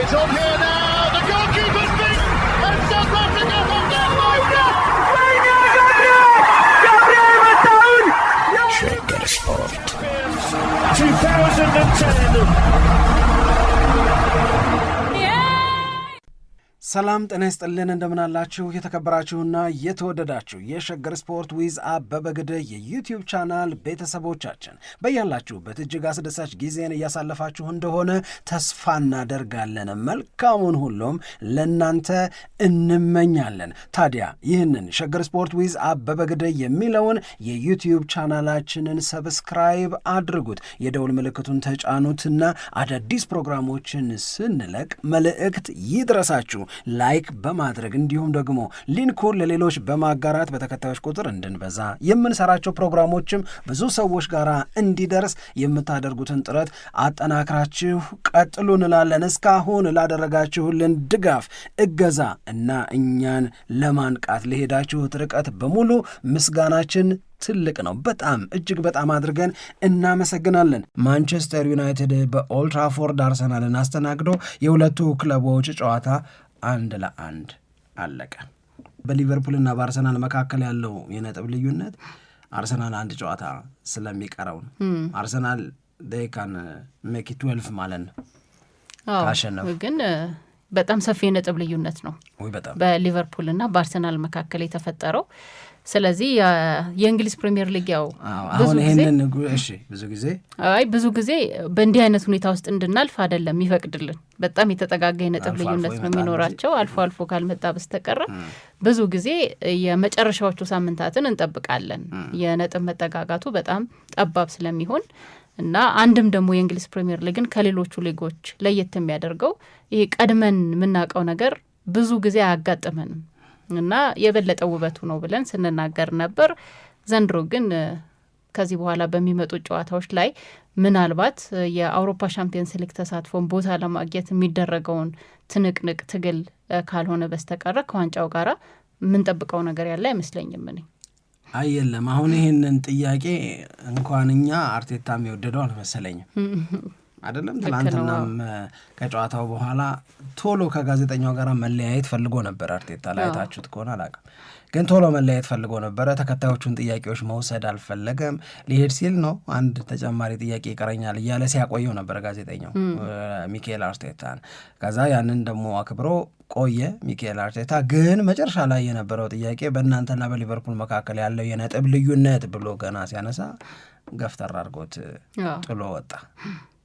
It's on here now. The goalkeeper's beaten, and South Africa have done Shagger Sport 2010. ሰላም ጤና ይስጥልን እንደምናላችሁ የተከበራችሁና የተወደዳችሁ የሸገር ስፖርት ዊዝ አበበ ግደይ የዩቲዩብ ቻናል ቤተሰቦቻችን በያላችሁበት እጅግ አስደሳች ጊዜን እያሳለፋችሁ እንደሆነ ተስፋ እናደርጋለን። መልካሙን ሁሉም ለናንተ እንመኛለን። ታዲያ ይህንን ሸገር ስፖርት ዊዝ አበበ ግደይ የሚለውን የዩቲዩብ ቻናላችንን ሰብስክራይብ አድርጉት፣ የደውል ምልክቱን ተጫኑትና አዳዲስ ፕሮግራሞችን ስንለቅ መልእክት ይድረሳችሁ። ላይክ በማድረግ እንዲሁም ደግሞ ሊንኩን ለሌሎች በማጋራት በተከታዮች ቁጥር እንድንበዛ የምንሰራቸው ፕሮግራሞችም ብዙ ሰዎች ጋር እንዲደርስ የምታደርጉትን ጥረት አጠናክራችሁ ቀጥሉ እንላለን። እስካሁን ላደረጋችሁልን ድጋፍ፣ እገዛ እና እኛን ለማንቃት ለሄዳችሁት ርቀት በሙሉ ምስጋናችን ትልቅ ነው። በጣም እጅግ በጣም አድርገን እናመሰግናለን። ማንቸስተር ዩናይትድ በኦልድ ትራፎርድ አርሰናልን አስተናግዶ የሁለቱ ክለቦች ጨዋታ 1-1 አለቀ። በሊቨርፑልና በአርሰናል መካከል ያለው የነጥብ ልዩነት አርሰናል አንድ ጨዋታ ስለሚቀረው ነው። አርሰናል ዴካን ሜክ 12 ማለት ነው ካሸነፈ። ግን በጣም ሰፊ የነጥብ ልዩነት ነው በሊቨርፑልና በአርሰናል መካከል የተፈጠረው። ስለዚህ የእንግሊዝ ፕሪሚየር ሊግ ያው ብዙ ጊዜ በእንዲህ አይነት ሁኔታ ውስጥ እንድናልፍ አይደለም ይፈቅድልን። በጣም የተጠጋጋ የነጥብ ልዩነት ነው የሚኖራቸው አልፎ አልፎ ካልመጣ በስተቀር ብዙ ጊዜ የመጨረሻዎቹ ሳምንታትን እንጠብቃለን የነጥብ መጠጋጋቱ በጣም ጠባብ ስለሚሆን እና አንድም ደግሞ የእንግሊዝ ፕሪሚየር ሊግን ከሌሎቹ ሊጎች ለየት የሚያደርገው ይሄ ቀድመን የምናውቀው ነገር ብዙ ጊዜ አያጋጥመንም እና የበለጠ ውበቱ ነው ብለን ስንናገር ነበር። ዘንድሮ ግን ከዚህ በኋላ በሚመጡ ጨዋታዎች ላይ ምናልባት የአውሮፓ ሻምፒየንስ ሊግ ተሳትፎን ቦታ ለማግኘት የሚደረገውን ትንቅንቅ ትግል ካልሆነ በስተቀር ከዋንጫው ጋራ የምንጠብቀው ነገር ያለ አይመስለኝም። እኔ አየለም አሁን ይሄንን ጥያቄ እንኳን እኛ አርቴታም የወደደው አልመሰለኝም አይደለም። ትናንትናም ከጨዋታው በኋላ ቶሎ ከጋዜጠኛው ጋር መለያየት ፈልጎ ነበር አርቴታ። ላይታችሁት ከሆነ አላውቅም፣ ግን ቶሎ መለያየት ፈልጎ ነበረ። ተከታዮቹን ጥያቄዎች መውሰድ አልፈለገም። ሊሄድ ሲል ነው አንድ ተጨማሪ ጥያቄ ይቀረኛል እያለ ሲያቆየው ነበር ጋዜጠኛው ሚካኤል አርቴታን። ከዛ ያንን ደግሞ አክብሮ ቆየ ሚካኤል አርቴታ። ግን መጨረሻ ላይ የነበረው ጥያቄ በእናንተና በሊቨርፑል መካከል ያለው የነጥብ ልዩነት ብሎ ገና ሲያነሳ ገፍተር አድርጎት ጥሎ ወጣ።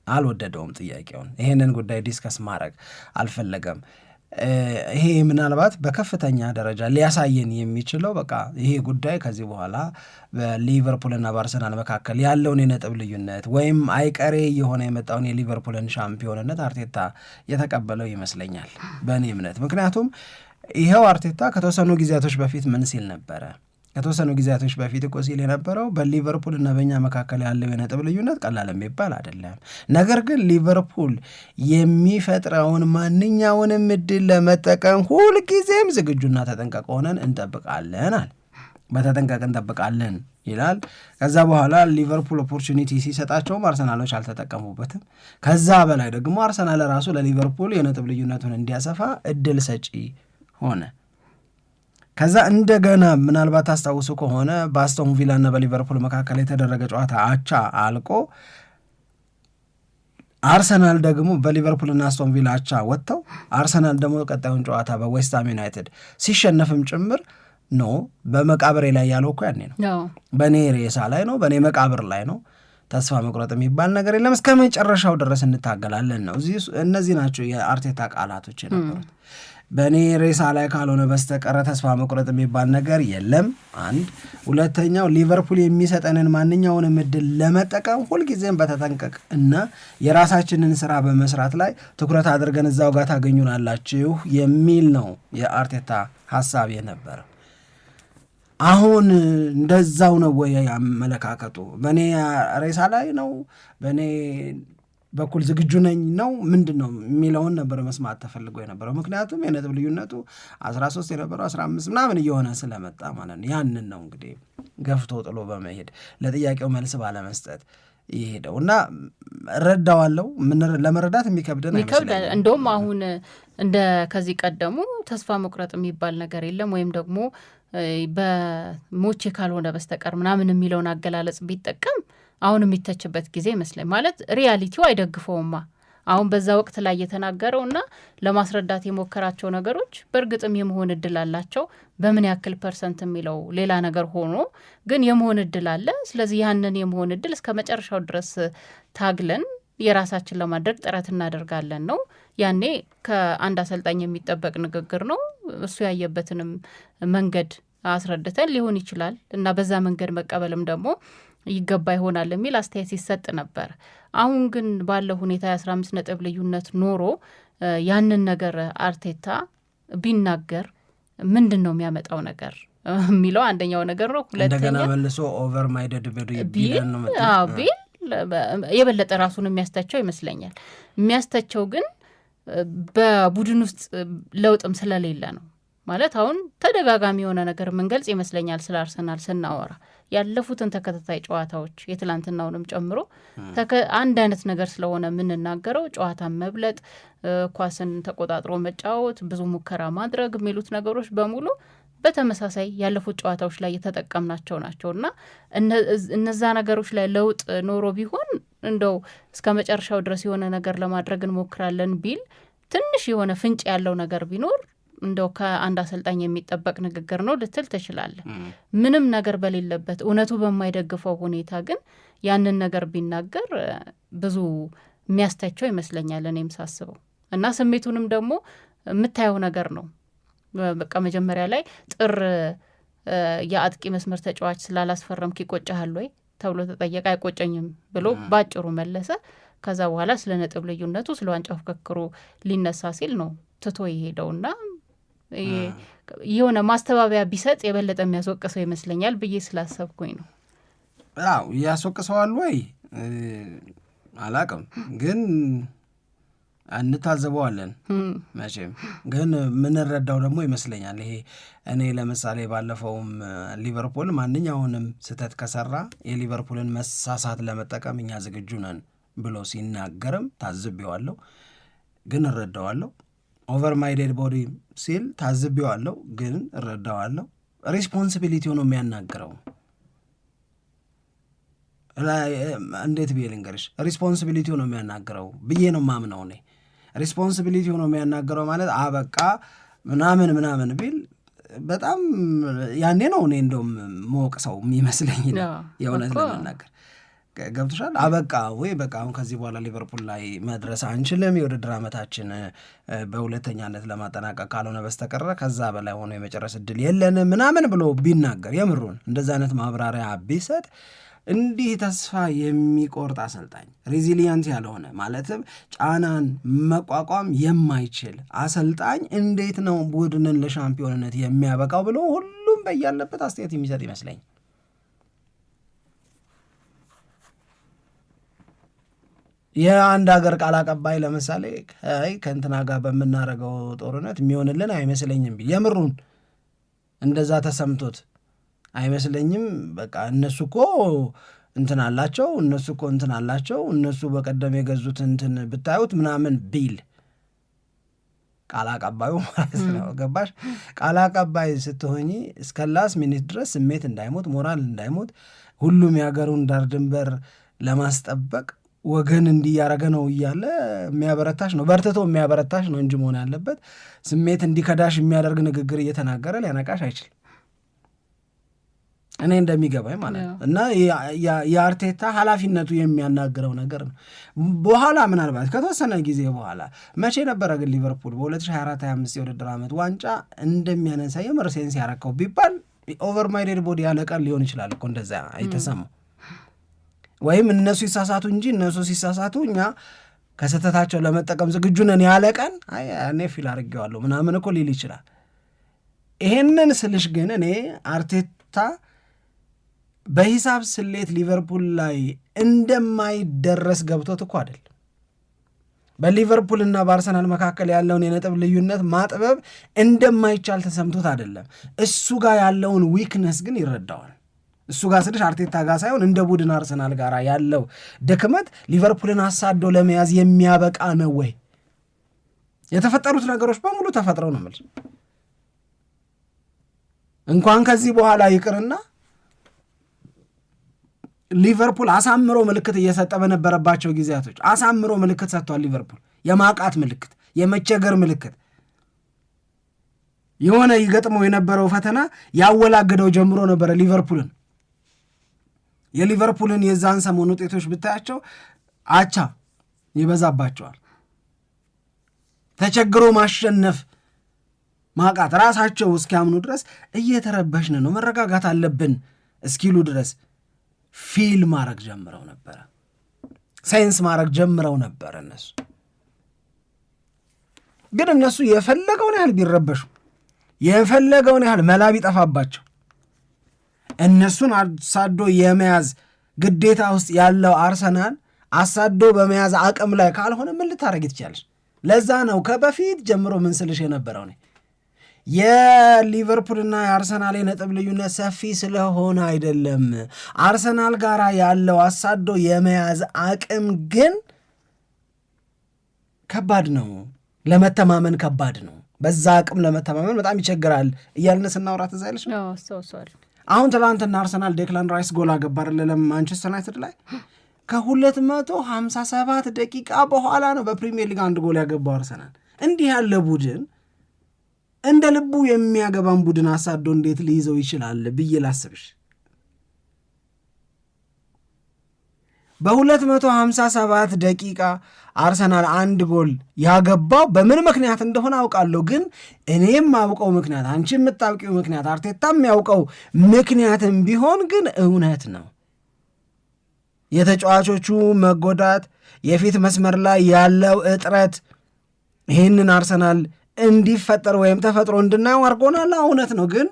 አልወደደውም ጥያቄውን። ይሄንን ጉዳይ ዲስከስ ማድረግ አልፈለገም። ይሄ ምናልባት በከፍተኛ ደረጃ ሊያሳየን የሚችለው በቃ ይሄ ጉዳይ ከዚህ በኋላ በሊቨርፑልና በአርሰናል መካከል ያለውን የነጥብ ልዩነት ወይም አይቀሬ የሆነ የመጣውን የሊቨርፑልን ሻምፒዮንነት አርቴታ የተቀበለው ይመስለኛል በእኔ እምነት። ምክንያቱም ይኸው አርቴታ ከተወሰኑ ጊዜያቶች በፊት ምን ሲል ነበረ? ከተወሰኑ ጊዜያቶች በፊት እኮ ሲል የነበረው በሊቨርፑል እና በእኛ መካከል ያለው የነጥብ ልዩነት ቀላል የሚባል አይደለም፣ ነገር ግን ሊቨርፑል የሚፈጥረውን ማንኛውንም እድል ለመጠቀም ሁልጊዜም ዝግጁና ተጠንቀቅ ሆነን እንጠብቃለን አለ። በተጠንቀቅ እንጠብቃለን ይላል። ከዛ በኋላ ሊቨርፑል ኦፖርቹኒቲ ሲሰጣቸውም አርሰናሎች አልተጠቀሙበትም። ከዛ በላይ ደግሞ አርሰናል ራሱ ለሊቨርፑል የነጥብ ልዩነቱን እንዲያሰፋ እድል ሰጪ ሆነ። ከዛ እንደገና ምናልባት ታስታውሱ ከሆነ በአስቶን ቪላ እና በሊቨርፑል መካከል የተደረገ ጨዋታ አቻ አልቆ አርሰናል ደግሞ በሊቨርፑልና አስቶን ቪላ አቻ ወጥተው አርሰናል ደግሞ ቀጣዩን ጨዋታ በዌስትሃም ዩናይትድ ሲሸነፍም ጭምር ነው በመቃብሬ ላይ ያለው እኮ ያኔ ነው። በእኔ ሬሳ ላይ ነው፣ በእኔ መቃብር ላይ ነው። ተስፋ መቁረጥ የሚባል ነገር የለም፣ እስከ መጨረሻው ድረስ እንታገላለን ነው። እነዚህ ናቸው የአርቴታ ቃላቶች የነበሩት። በእኔ ሬሳ ላይ ካልሆነ በስተቀረ ተስፋ መቁረጥ የሚባል ነገር የለም። አንድ ሁለተኛው ሊቨርፑል የሚሰጠንን ማንኛውንም እድል ለመጠቀም ሁልጊዜም በተጠንቀቅ እና የራሳችንን ስራ በመስራት ላይ ትኩረት አድርገን እዛው ጋር ታገኙናላችሁ የሚል ነው የአርቴታ ሀሳብ የነበረው። አሁን እንደዛው ነው ወይ አመለካከቱ? በእኔ ሬሳ ላይ ነው በእኔ በኩል ዝግጁ ነኝ ነው ምንድን ነው የሚለውን ነበር መስማት ተፈልጎ የነበረው። ምክንያቱም የነጥብ ልዩነቱ 13 የነበረው 15 ምናምን እየሆነ ስለመጣ ማለት ነው። ያንን ነው እንግዲህ ገፍቶ ጥሎ በመሄድ ለጥያቄው መልስ ባለመስጠት የሄደው እና ረዳዋለው ለመረዳት የሚከብደን አይመስለኝም። እንደውም አሁን እንደ ከዚህ ቀደሙ ተስፋ መቁረጥ የሚባል ነገር የለም ወይም ደግሞ በሞቼ ካልሆነ በስተቀር ምናምን የሚለውን አገላለጽ ቢጠቀም አሁን የሚተችበት ጊዜ ይመስለኝ። ማለት ሪያሊቲው አይደግፈውማ። አሁን በዛ ወቅት ላይ የተናገረው እና ለማስረዳት የሞከራቸው ነገሮች በእርግጥም የመሆን እድል አላቸው። በምን ያክል ፐርሰንት የሚለው ሌላ ነገር ሆኖ ግን የመሆን እድል አለ። ስለዚህ ያንን የመሆን እድል እስከ መጨረሻው ድረስ ታግለን የራሳችን ለማድረግ ጥረት እናደርጋለን ነው። ያኔ ከአንድ አሰልጣኝ የሚጠበቅ ንግግር ነው። እሱ ያየበትንም መንገድ አስረድተን ሊሆን ይችላል እና በዛ መንገድ መቀበልም ደግሞ ይገባ ይሆናል የሚል አስተያየት ሲሰጥ ነበር። አሁን ግን ባለው ሁኔታ የ15 ነጥብ ልዩነት ኖሮ ያንን ነገር አርቴታ ቢናገር ምንድን ነው የሚያመጣው ነገር የሚለው አንደኛው ነገር ነው። እንደገና መልሶ ኦቨር ማይደድ ቢል የበለጠ ራሱን የሚያስተቸው ይመስለኛል። የሚያስተቸው ግን በቡድን ውስጥ ለውጥም ስለሌለ ነው። ማለት አሁን ተደጋጋሚ የሆነ ነገር ምንገልጽ ይመስለኛል ስለ አርሰናል ስናወራ ያለፉትን ተከታታይ ጨዋታዎች የትላንትናውንም ጨምሮ አንድ አይነት ነገር ስለሆነ የምንናገረው ጨዋታን መብለጥ፣ ኳስን ተቆጣጥሮ መጫወት፣ ብዙ ሙከራ ማድረግ የሚሉት ነገሮች በሙሉ በተመሳሳይ ያለፉት ጨዋታዎች ላይ የተጠቀምናቸው ናቸው እና እነዛ ነገሮች ላይ ለውጥ ኖሮ ቢሆን እንደው እስከ መጨረሻው ድረስ የሆነ ነገር ለማድረግ እንሞክራለን ቢል ትንሽ የሆነ ፍንጭ ያለው ነገር ቢኖር እንደው ከአንድ አሰልጣኝ የሚጠበቅ ንግግር ነው ልትል ትችላለህ። ምንም ነገር በሌለበት እውነቱ በማይደግፈው ሁኔታ ግን ያንን ነገር ቢናገር ብዙ የሚያስተቸው ይመስለኛል እኔም ሳስበው እና ስሜቱንም ደግሞ የምታየው ነገር ነው። በቃ መጀመሪያ ላይ ጥር የአጥቂ መስመር ተጫዋች ስላላስፈረምክ ይቆጨሃል ወይ ተብሎ ተጠየቀ። አይቆጨኝም ብሎ ባጭሩ መለሰ። ከዛ በኋላ ስለ ነጥብ ልዩነቱ ስለ ዋንጫ ፍክክሩ ሊነሳ ሲል ነው ትቶ የሄደውና የሆነ ማስተባበያ ቢሰጥ የበለጠ የሚያስወቅሰው ይመስለኛል ብዬ ስላሰብኩኝ ነው። አዎ ያስወቅሰዋል ወይ አላቅም፣ ግን እንታዘበዋለን መቼም። ግን ምንረዳው ደግሞ ይመስለኛል ይሄ እኔ ለምሳሌ ባለፈውም ሊቨርፑል ማንኛውንም ስህተት ከሰራ የሊቨርፑልን መሳሳት ለመጠቀም እኛ ዝግጁ ነን ብሎ ሲናገርም ታዝቤዋለሁ፣ ግን እረዳዋለሁ። ኦቨር ማይ ዴድ ቦዲ ሲል ታዝቤዋለሁ፣ ግን እረዳዋለሁ። ሪስፖንሲቢሊቲው ነው የሚያናግረው። እንዴት ብዬ ልንገርሽ? ሪስፖንሲቢሊቲው ነው የሚያናግረው ብዬ ነው ማምነው እኔ። ሪስፖንሲቢሊቲው ነው የሚያናግረው ማለት አበቃ ምናምን ቢል በጣም ያኔ ነው እኔ እንደውም መወቅ ሰው የሚመስለኝ የእውነት ለመናገር ገብቶሻል። አበቃ ወይ በቃ አሁን ከዚህ በኋላ ሊቨርፑል ላይ መድረስ አንችልም፣ የውድድር ዓመታችን በሁለተኛነት ለማጠናቀቅ ካልሆነ በስተቀረ ከዛ በላይ ሆኖ የመጨረስ እድል የለንም ምናምን ብሎ ቢናገር የምሩን እንደዛ አይነት ማብራሪያ ቢሰጥ እንዲህ ተስፋ የሚቆርጥ አሰልጣኝ ሬዚሊየንት ያልሆነ ማለትም ጫናን መቋቋም የማይችል አሰልጣኝ እንዴት ነው ቡድንን ለሻምፒዮንነት የሚያበቃው ብሎ ሁሉም በያለበት አስተያየት የሚሰጥ ይመስለኝ። የአንድ ሀገር ቃል አቀባይ ለምሳሌ ከእንትና ጋር በምናደርገው ጦርነት የሚሆንልን አይመስለኝም ቢል የምሩን እንደዛ ተሰምቶት አይመስለኝም። በቃ እነሱ እኮ እንትን አላቸው እነሱ በቀደም የገዙት እንትን ብታዩት ምናምን ቢል ቃል አቀባዩ ማለት ነው። ገባሽ? ቃል አቀባይ ስትሆኚ እስከ ላስ ሚኒት ድረስ ስሜት እንዳይሞት ሞራል እንዳይሞት ሁሉም የሀገሩን ዳር ድንበር ለማስጠበቅ ወገን እንዲያረገ ነው እያለ የሚያበረታሽ ነው፣ በርትቶ የሚያበረታሽ ነው እንጂ መሆን ያለበት ስሜት እንዲከዳሽ የሚያደርግ ንግግር እየተናገረ ሊያነቃሽ አይችልም። እኔ እንደሚገባኝ ማለት ነው። እና የአርቴታ ኃላፊነቱ የሚያናግረው ነገር ነው። በኋላ ምናልባት ከተወሰነ ጊዜ በኋላ መቼ ነበረ ግን ሊቨርፑል በ2024/25 የውድድር ዓመት ዋንጫ እንደሚያነሳ የምር ሴንስ ያረከው ቢባል ኦቨር ማይ ዴድ ቦዲ ያለ ቀን ሊሆን ይችላል እኮ እንደዛ አይተሰማው። ወይም እነሱ ይሳሳቱ እንጂ እነሱ ሲሳሳቱ እኛ ከስህተታቸው ለመጠቀም ዝግጁ ነን ያለ ቀን እኔ ፊል አድርጌዋለሁ ምናምን እኮ ሊል ይችላል። ይሄንን ስልሽ ግን እኔ አርቴታ በሂሳብ ስሌት ሊቨርፑል ላይ እንደማይደረስ ገብቶት እኮ አይደል። በሊቨርፑልና በአርሰናል መካከል ያለውን የነጥብ ልዩነት ማጥበብ እንደማይቻል ተሰምቶት አይደለም። እሱ ጋር ያለውን ዊክነስ ግን ይረዳዋል። እሱ ጋር ስልሽ አርቴታ ጋር ሳይሆን እንደ ቡድን አርሰናል ጋር ያለው ድክመት ሊቨርፑልን አሳዶ ለመያዝ የሚያበቃ ነው ወይ? የተፈጠሩት ነገሮች በሙሉ ተፈጥረው ነው የምልሽ። እንኳን ከዚህ በኋላ ይቅርና ሊቨርፑል አሳምሮ ምልክት እየሰጠ በነበረባቸው ጊዜያቶች አሳምሮ ምልክት ሰጥቷል። ሊቨርፑል የማቃት ምልክት፣ የመቸገር ምልክት፣ የሆነ ይገጥመው የነበረው ፈተና ያወላገደው ጀምሮ ነበረ ሊቨርፑልን። የሊቨርፑልን የዛን ሰሞን ውጤቶች ብታያቸው አቻ ይበዛባቸዋል። ተቸግሮ ማሸነፍ ማቃት ራሳቸው እስኪያምኑ ድረስ እየተረበሽን ነው መረጋጋት አለብን እስኪሉ ድረስ ፊል ማድረግ ጀምረው ነበረ፣ ሳይንስ ማድረግ ጀምረው ነበረ። እነሱ የፈለገውን ያህል ቢረበሹ የፈለገውን ያህል መላ ቢጠፋባቸው እነሱን አሳዶ የመያዝ ግዴታ ውስጥ ያለው አርሰናል አሳዶ በመያዝ አቅም ላይ ካልሆነ ምን ልታረግ ትችላለች? ለዛ ነው ከበፊት ጀምሮ ምን ስልሽ የነበረው ነው የሊቨርፑልና የአርሰናል የነጥብ ልዩነት ሰፊ ስለሆነ አይደለም። አርሰናል ጋር ያለው አሳዶ የመያዝ አቅም ግን ከባድ ነው፣ ለመተማመን ከባድ ነው። በዛ አቅም ለመተማመን በጣም ይቸግራል እያልን ስናወራት እዛ ይልሽ ነው። አሁን ትላንትና አርሰናል ዴክላን ራይስ ጎል አገባር ለማንቸስተር ዩናይትድ ላይ ከ257 ደቂቃ በኋላ ነው በፕሪሚየር ሊግ አንድ ጎል ያገባው አርሰናል። እንዲህ ያለ ቡድን እንደ ልቡ የሚያገባን ቡድን አሳዶ እንዴት ሊይዘው ይችላል ብዬ ላስብሽ። በ257 ደቂቃ አርሰናል አንድ ጎል ያገባው በምን ምክንያት እንደሆነ አውቃለሁ፣ ግን እኔም አውቀው ምክንያት፣ አንቺ የምታውቂው ምክንያት፣ አርቴታም ያውቀው ምክንያትም ቢሆን ግን እውነት ነው። የተጫዋቾቹ መጎዳት፣ የፊት መስመር ላይ ያለው እጥረት ይህንን አርሰናል እንዲፈጠር ወይም ተፈጥሮ እንድናየው አድርጎናል። እውነት ነው። ግን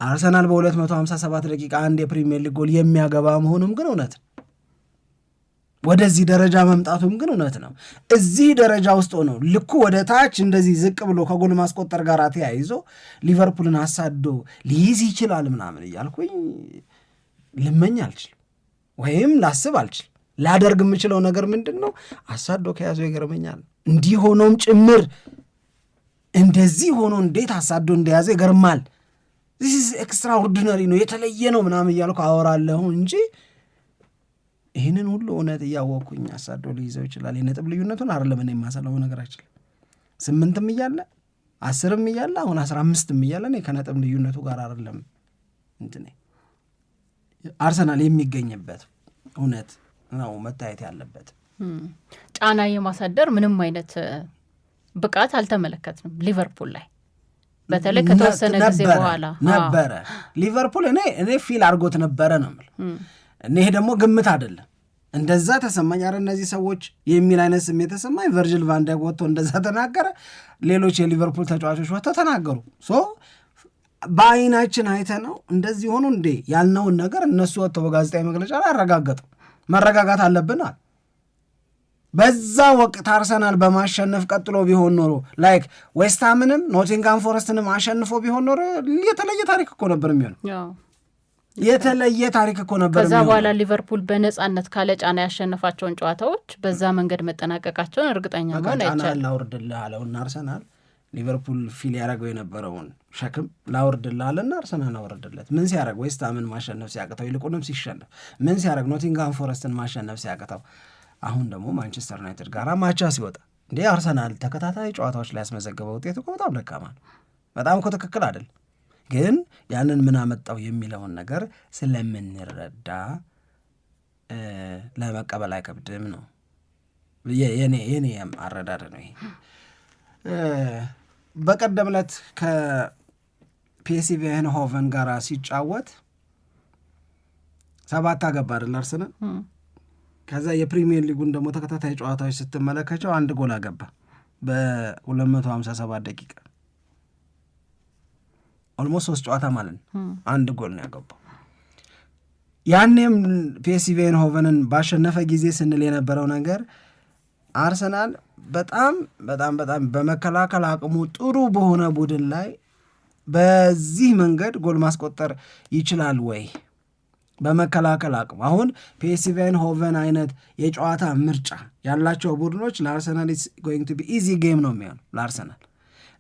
አርሰናል በ257 ደቂቃ አንድ የፕሪሚየር ሊግ ጎል የሚያገባ መሆኑም ግን እውነት ነው። ወደዚህ ደረጃ መምጣቱም ግን እውነት ነው። እዚህ ደረጃ ውስጥ ሆኖ ልኩ ወደ ታች እንደዚህ ዝቅ ብሎ ከጎል ማስቆጠር ጋር ተያይዞ ሊቨርፑልን አሳዶ ሊይዝ ይችላል ምናምን እያልኩኝ ልመኝ አልችልም ወይም ላስብ አልችልም። ላደርግ የምችለው ነገር ምንድን ነው? አሳዶ ከያዘው ይገርመኛል። እንዲህ ሆኖም ጭምር እንደዚህ ሆኖ እንዴት አሳዶ እንደያዘ ይገርማል። ዚስ ኤክስትራኦርዲነሪ ነው፣ የተለየ ነው ምናምን እያልኩ አወራለሁ እንጂ ይህንን ሁሉ እውነት እያወቅኩኝ አሳዶ ሊይዘው ይችላል የነጥብ ልዩነቱን አይደለም እኔ የማሰለው ነገራችን 8ም እያለ 10ም እያለ አሁን 15ም እያለ እኔ ከነጥብ ልዩነቱ ጋር አይደለም እንትን አርሰናል የሚገኝበት እውነት ነው መታየት ያለበት። ጫና የማሳደር ምንም አይነት ብቃት አልተመለከትንም ሊቨርፑል ላይ በተለይ ከተወሰነ ጊዜ በኋላ ነበረ። ሊቨርፑል እኔ ፊል አድርጎት ነበረ ነው የምልህ። ይሄ ደግሞ ግምት አይደለም። እንደዛ ተሰማኝ አረ እነዚህ ሰዎች የሚል አይነት ስሜት ተሰማኝ። ቨርጅል ቫን ዳይክ ወጥቶ እንደዛ ተናገረ፣ ሌሎች የሊቨርፑል ተጫዋቾች ወጥተው ተናገሩ። በአይናችን አይተ ነው እንደዚህ ሆኖ እንዴ ያልነውን ነገር እነሱ ወጥተው በጋዜጣዊ መግለጫ ላይ አረጋገጡ። መረጋጋት አለብናል። በዛ ወቅት አርሰናል በማሸነፍ ቀጥሎ ቢሆን ኖሮ ላይክ ዌስትሃምንም ኖቲንጋም ፎረስትንም አሸንፎ ቢሆን ኖሮ የተለየ ታሪክ እኮ ነበር የሚሆነው። የተለየ ታሪክ እኮ ነበር። ከዛ በኋላ ሊቨርፑል በነጻነት ካለ ጫና ያሸነፋቸውን ጨዋታዎች በዛ መንገድ መጠናቀቃቸውን እርግጠኛ መሆን አይቻልም። ላውርድልህ አለውና አርሰናል ሊቨርፑል ፊል ያደረገው የነበረውን ሸክም ላውርድልህ አለና አርሰናል አወረደለት። ምን ሲያደርግ ዌስትሃምን ማሸነፍ ሲያቅተው፣ ይልቁንም ሲሸነፍ ምን ሲያደርግ ኖቲንጋም ፎረስትን ማሸነፍ ሲያቅተው፣ አሁን ደግሞ ማንቸስተር ዩናይትድ ጋር ማቻ ሲወጣ እንዴ አርሰናል ተከታታይ ጨዋታዎች ላይ ያስመዘገበው ውጤት እኮ በጣም ደካማ ነው። በጣም እኮ ትክክል አይደል። ግን ያንን ምን አመጣው የሚለውን ነገር ስለምንረዳ ለመቀበል አይከብድም ነው የኔ አረዳድ ነው ይሄ። በቀደም ዕለት ከፒኤስቪ አይንሆቨን ጋር ሲጫወት 7 አገባ አይደል አርሰናል። ከዛ የፕሪሚየር ሊጉን ደግሞ ተከታታይ ጨዋታዎች ስትመለከቸው 1 ጎል አገባ በ257 ደቂቃ ኦልሞስት 3 ጨዋታ ማለት ነው 1 ጎል ነው ያገባው። ያኔም ፒኤስቪ አይንሆቨንን ባሸነፈ ጊዜ ስንል የነበረው ነገር አርሰናል በጣም በጣም በጣም በመከላከል አቅሙ ጥሩ በሆነ ቡድን ላይ በዚህ መንገድ ጎል ማስቆጠር ይችላል ወይ በመከላከል አቅም አሁን ፒኤስቪ አይንሆቨን አይነት የጨዋታ ምርጫ ያላቸው ቡድኖች ለአርሰናል ጎይንግ ቱ ቢ ኢዚ ጌም ነው የሚሆነው ለአርሰናል።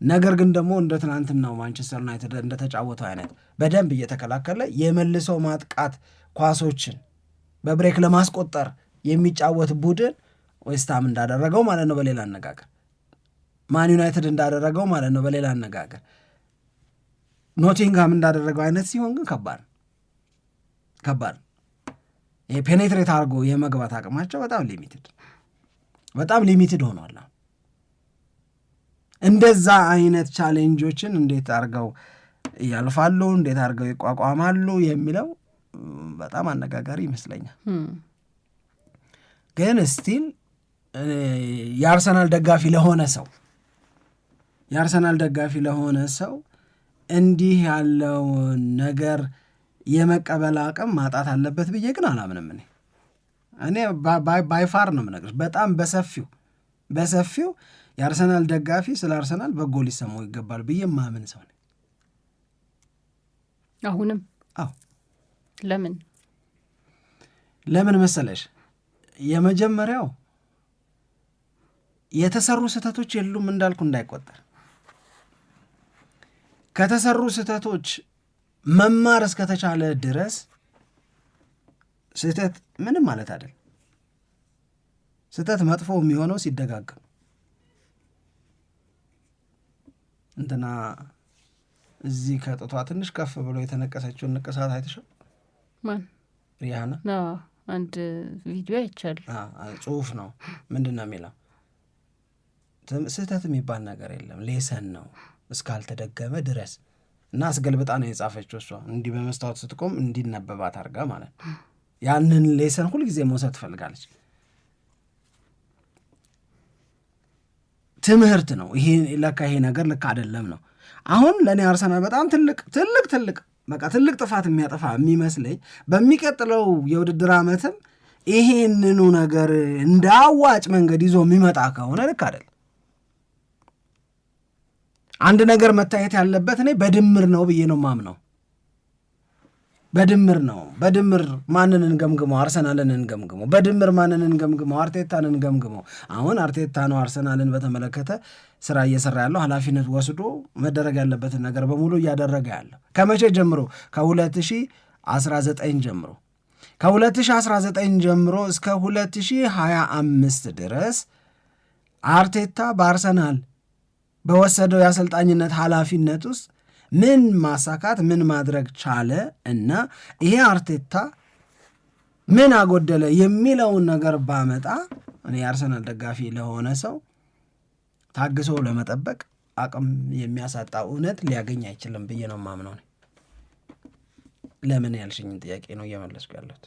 ነገር ግን ደግሞ እንደ ትናንትናው ማንቸስተር ዩናይትድ እንደተጫወተው አይነት በደንብ እየተከላከለ የመልሶ ማጥቃት ኳሶችን በብሬክ ለማስቆጠር የሚጫወት ቡድን ዌስትሃም እንዳደረገው ማለት ነው በሌላ አነጋገር፣ ማን ዩናይትድ እንዳደረገው ማለት ነው በሌላ አነጋገር፣ ኖቲንግሃም እንዳደረገው አይነት ሲሆን ግን ከባድ የፔኔትሬት አድርጎ የመግባት አቅማቸው በጣም ሊሚትድ ሆኗል። እንደዛ አይነት ቻሌንጆችን እንዴት አድርገው ያልፋሉ፣ እንዴት አድርገው ይቋቋማሉ የሚለው በጣም አነጋጋሪ ይመስለኛል። ግን ስቲል የአርሰናል ደጋፊ ለሆነ ሰው እንዲህ ያለው ነገር የመቀበል አቅም ማጣት አለበት ብዬ ግን አላምንም። እኔ ባይፋር ነው የምነግርሽ፣ በጣም በሰፊው የአርሰናል ደጋፊ ስለ አርሰናል በጎ ሊሰማው ይገባል ብዬ ማምን ሰው ነኝ። አሁንም ለምን መሰለሽ? የመጀመሪያው የተሰሩ ስህተቶች የሉም እንዳልኩ እንዳይቆጠር፣ ከተሰሩ ስህተቶች መማር እስከተቻለ ድረስ ስህተት ምንም ማለት አይደል። ስህተት መጥፎ የሚሆነው ሲደጋገም። እንትና እዚህ ከጥቷ ትንሽ ከፍ ብሎ የተነቀሰችውን ንቅሳት አይተሻል? ማን? ሪያና። አንድ ቪዲዮ አይቻል። ጽሁፍ ነው ምንድን ነው የሚለው? ስህተት የሚባል ነገር የለም፣ ሌሰን ነው እስካልተደገመ ድረስ እና አስገልብጣ ነው የጻፈችው እሷ። እንዲህ በመስታወት ስትቆም እንዲነበባት አድርጋ ማለት ነው። ያንን ሌሰን ሁልጊዜ መውሰድ ትፈልጋለች። ትምህርት ነው ይሄ። ለካ ይሄ ነገር ልክ አይደለም ነው። አሁን ለእኔ አርሰናል በጣም ትልቅ ጥፋት የሚያጠፋ የሚመስለኝ በሚቀጥለው የውድድር ዓመትም ይሄንኑ ነገር እንደ አዋጭ መንገድ ይዞ የሚመጣ ከሆነ ልክ አይደለም። አንድ ነገር መታየት ያለበት እኔ በድምር ነው ብዬ ነው ማምነው። በድምር ማንን እንገምግመው? አርሰናልን እንገምግመው። በድምር ማንን እንገምግመው? አርቴታን እንገምግመው። አሁን አርቴታ ነው አርሰናልን በተመለከተ ስራ እየሰራ ያለው፣ ኃላፊነት ወስዶ መደረግ ያለበትን ነገር በሙሉ እያደረገ ያለው። ከመቼ ጀምሮ? ከ2019 ጀምሮ። ከ2019 ጀምሮ እስከ 2025 ድረስ አርቴታ በአርሰናል በወሰደው የአሰልጣኝነት ኃላፊነት ውስጥ ምን ማሳካት ምን ማድረግ ቻለ እና ይሄ አርቴታ ምን አጎደለ የሚለውን ነገር ባመጣ እኔ የአርሰናል ደጋፊ ለሆነ ሰው ታግሶ ለመጠበቅ አቅም የሚያሳጣ እውነት ሊያገኝ አይችልም ብዬ ነው ማምነው። ለምን ያልሽኝን ጥያቄ ነው እየመለስኩ ያለሁት።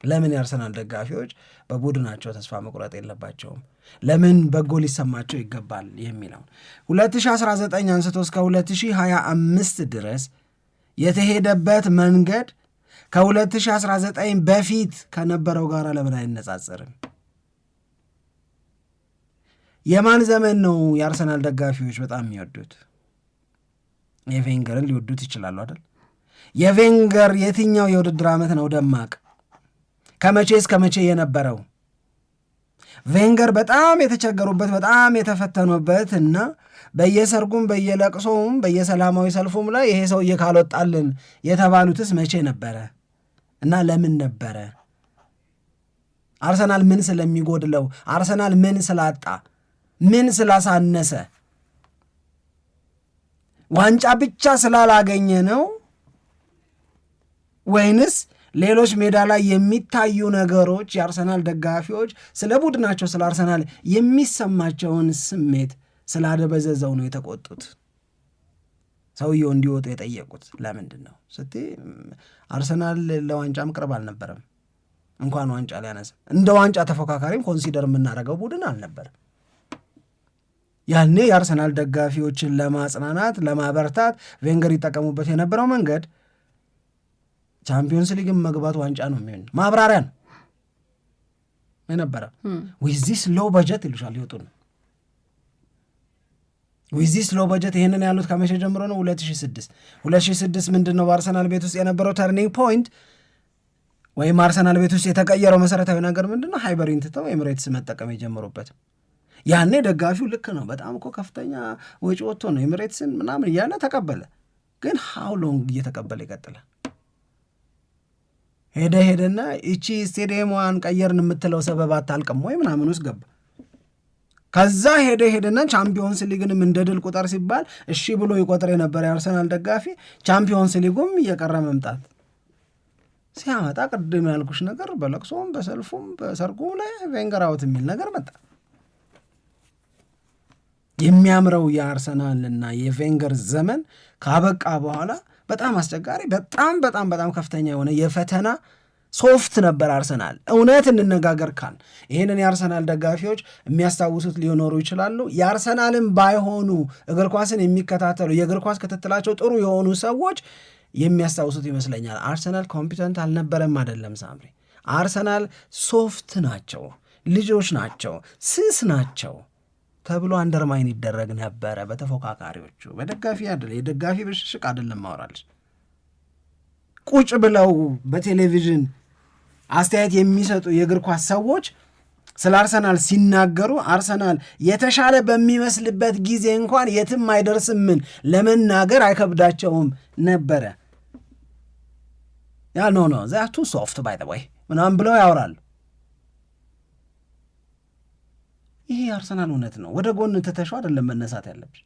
ለምን የአርሰናል ደጋፊዎች በቡድናቸው ተስፋ መቁረጥ የለባቸውም፣ ለምን በጎ ሊሰማቸው ይገባል የሚለው 2019 አንስቶ እስከ 2025 ድረስ የተሄደበት መንገድ ከ2019 በፊት ከነበረው ጋር ለምን አይነጻጸርም? የማን ዘመን ነው የአርሰናል ደጋፊዎች በጣም የሚወዱት? የቬንገርን ሊወዱት ይችላሉ አይደል? የቬንገር የትኛው የውድድር ዓመት ነው ደማቅ? ከመቼ እስከ መቼ የነበረው? ቬንገር በጣም የተቸገሩበት በጣም የተፈተኑበት እና በየሰርጉም በየለቅሶም በየሰላማዊ ሰልፉም ላይ ይሄ ሰውዬ ካልወጣልን የተባሉትስ መቼ ነበረ እና ለምን ነበረ? አርሰናል ምን ስለሚጎድለው፣ አርሰናል ምን ስላጣ፣ ምን ስላሳነሰ፣ ዋንጫ ብቻ ስላላገኘ ነው ወይንስ ሌሎች ሜዳ ላይ የሚታዩ ነገሮች የአርሰናል ደጋፊዎች ስለ ቡድናቸው ስለ አርሰናል የሚሰማቸውን ስሜት ስላደበዘዘው ነው የተቆጡት? ሰውየው እንዲወጡ የጠየቁት ለምንድን ነው ስትይ አርሰናል ለዋንጫም ቅርብ አልነበረም። እንኳን ዋንጫ ሊያነሳ እንደ ዋንጫ ተፎካካሪም ኮንሲደር የምናደርገው ቡድን አልነበረም። ያኔ የአርሰናል ደጋፊዎችን ለማጽናናት ለማበርታት ቬንገር ይጠቀሙበት የነበረው መንገድ ቻምፒዮንስ ሊግን መግባት ዋንጫ ነው የሚሆን ማብራሪያ ነው የነበረ። ዊዚስ ሎ በጀት ይሉሻል ይወጡ ነው ዊዚስ ሎ በጀት። ይህንን ያሉት ከመቼ ጀምሮ ነው? 2006 ምንድን ነው በአርሰናል ቤት ውስጥ የነበረው ተርኒንግ ፖይንት? ወይም አርሰናል ቤት ውስጥ የተቀየረው መሰረታዊ ነገር ምንድነው? ሃይበሪን ትተው ኤምሬትስ መጠቀም የጀመሩበት። ያኔ ደጋፊው ልክ ነው በጣም እኮ ከፍተኛ ወጪ ወጥቶ ነው ኤምሬትስን ምናምን እያለ ተቀበለ። ግን ሃው ሎንግ እየተቀበለ ይቀጥላል? ሄደና እቺ ስቴዲየሟን ቀየርን የምትለው ሰበብ አታልቅም ወይ ምናምን ውስጥ ገባ። ከዛ ሄደና ቻምፒዮንስ ሊግንም እንደ ድል ቁጥር ሲባል እሺ ብሎ ይቆጥር የነበረ የአርሰናል ደጋፊ ቻምፒዮንስ ሊጉም እየቀረ መምጣት ሲያመጣ ቅድም ያልኩሽ ነገር በለቅሶም በሰልፉም በሰርጉም ላይ ቬንገር አውት የሚል ነገር መጣ። የሚያምረው የአርሰናልና የቬንገር ዘመን ካበቃ በኋላ በጣም አስቸጋሪ በጣም ከፍተኛ የሆነ የፈተና ሶፍት ነበር አርሰናል። እውነት እንነጋገር ካል ይህንን የአርሰናል ደጋፊዎች የሚያስታውሱት ሊኖሩ ይችላሉ። የአርሰናልን ባይሆኑ እግር ኳስን የሚከታተሉ የእግር ኳስ ክትትላቸው ጥሩ የሆኑ ሰዎች የሚያስታውሱት ይመስለኛል። አርሰናል ኮምፒተንት አልነበረም አይደለም ሳምሪ፣ አርሰናል ሶፍት ናቸው፣ ልጆች ናቸው፣ ስስ ናቸው ተብሎ አንደርማይን ይደረግ ነበረ በተፎካካሪዎቹ። በደጋፊ አይደል የደጋፊ ብሽሽቅ አይደለም ማወራለች። ቁጭ ብለው በቴሌቪዥን አስተያየት የሚሰጡ የእግር ኳስ ሰዎች ስለ አርሰናል ሲናገሩ አርሰናል የተሻለ በሚመስልበት ጊዜ እንኳን የትም አይደርስምን ለመናገር አይከብዳቸውም ነበረ። ያ ኖ ዛ ቱ ሶፍት ባይ ዘ ወይ ምናምን ብለው ያወራሉ። ይሄ አርሰናል እውነት ነው። ወደ ጎን ተተሽው አይደለም መነሳት ያለብሽ።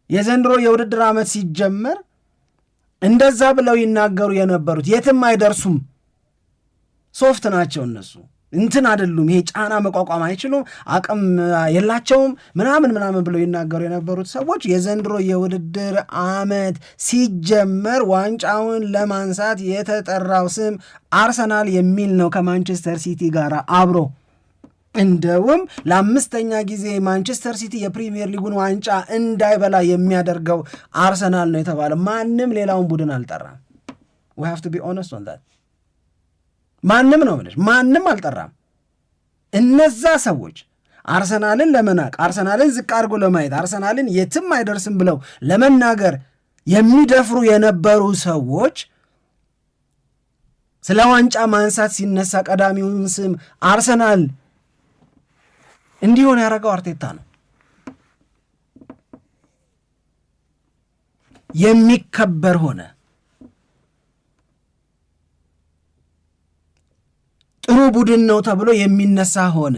የዘንድሮ የውድድር ዓመት ሲጀመር እንደዛ ብለው ይናገሩ የነበሩት የትም አይደርሱም፣ ሶፍት ናቸው እነሱ እንትን አይደሉም፣ ይሄ ጫና መቋቋም አይችሉም፣ አቅም የላቸውም ምናምን ብለው ይናገሩ የነበሩት ሰዎች የዘንድሮ የውድድር ዓመት ሲጀመር ዋንጫውን ለማንሳት የተጠራው ስም አርሰናል የሚል ነው ከማንቸስተር ሲቲ ጋር አብሮ። እንደውም ለአምስተኛ ጊዜ ማንቸስተር ሲቲ የፕሪሚየር ሊጉን ዋንጫ እንዳይበላ የሚያደርገው አርሰናል ነው የተባለ። ማንም ሌላውን ቡድን አልጠራም። we have to be honest on that። ማንም ነው ማለት ማንም አልጠራም። እነዛ ሰዎች አርሰናልን ለመናቅ፣ አርሰናልን ዝቅ አድርጎ ለማየት፣ አርሰናልን የትም አይደርስም ብለው ለመናገር የሚደፍሩ የነበሩ ሰዎች ስለ ዋንጫ ማንሳት ሲነሳ ቀዳሚውን ስም አርሰናል እንዲሆን ያደረገው አርቴታ ነው። የሚከበር ሆነ፣ ጥሩ ቡድን ነው ተብሎ የሚነሳ ሆነ፣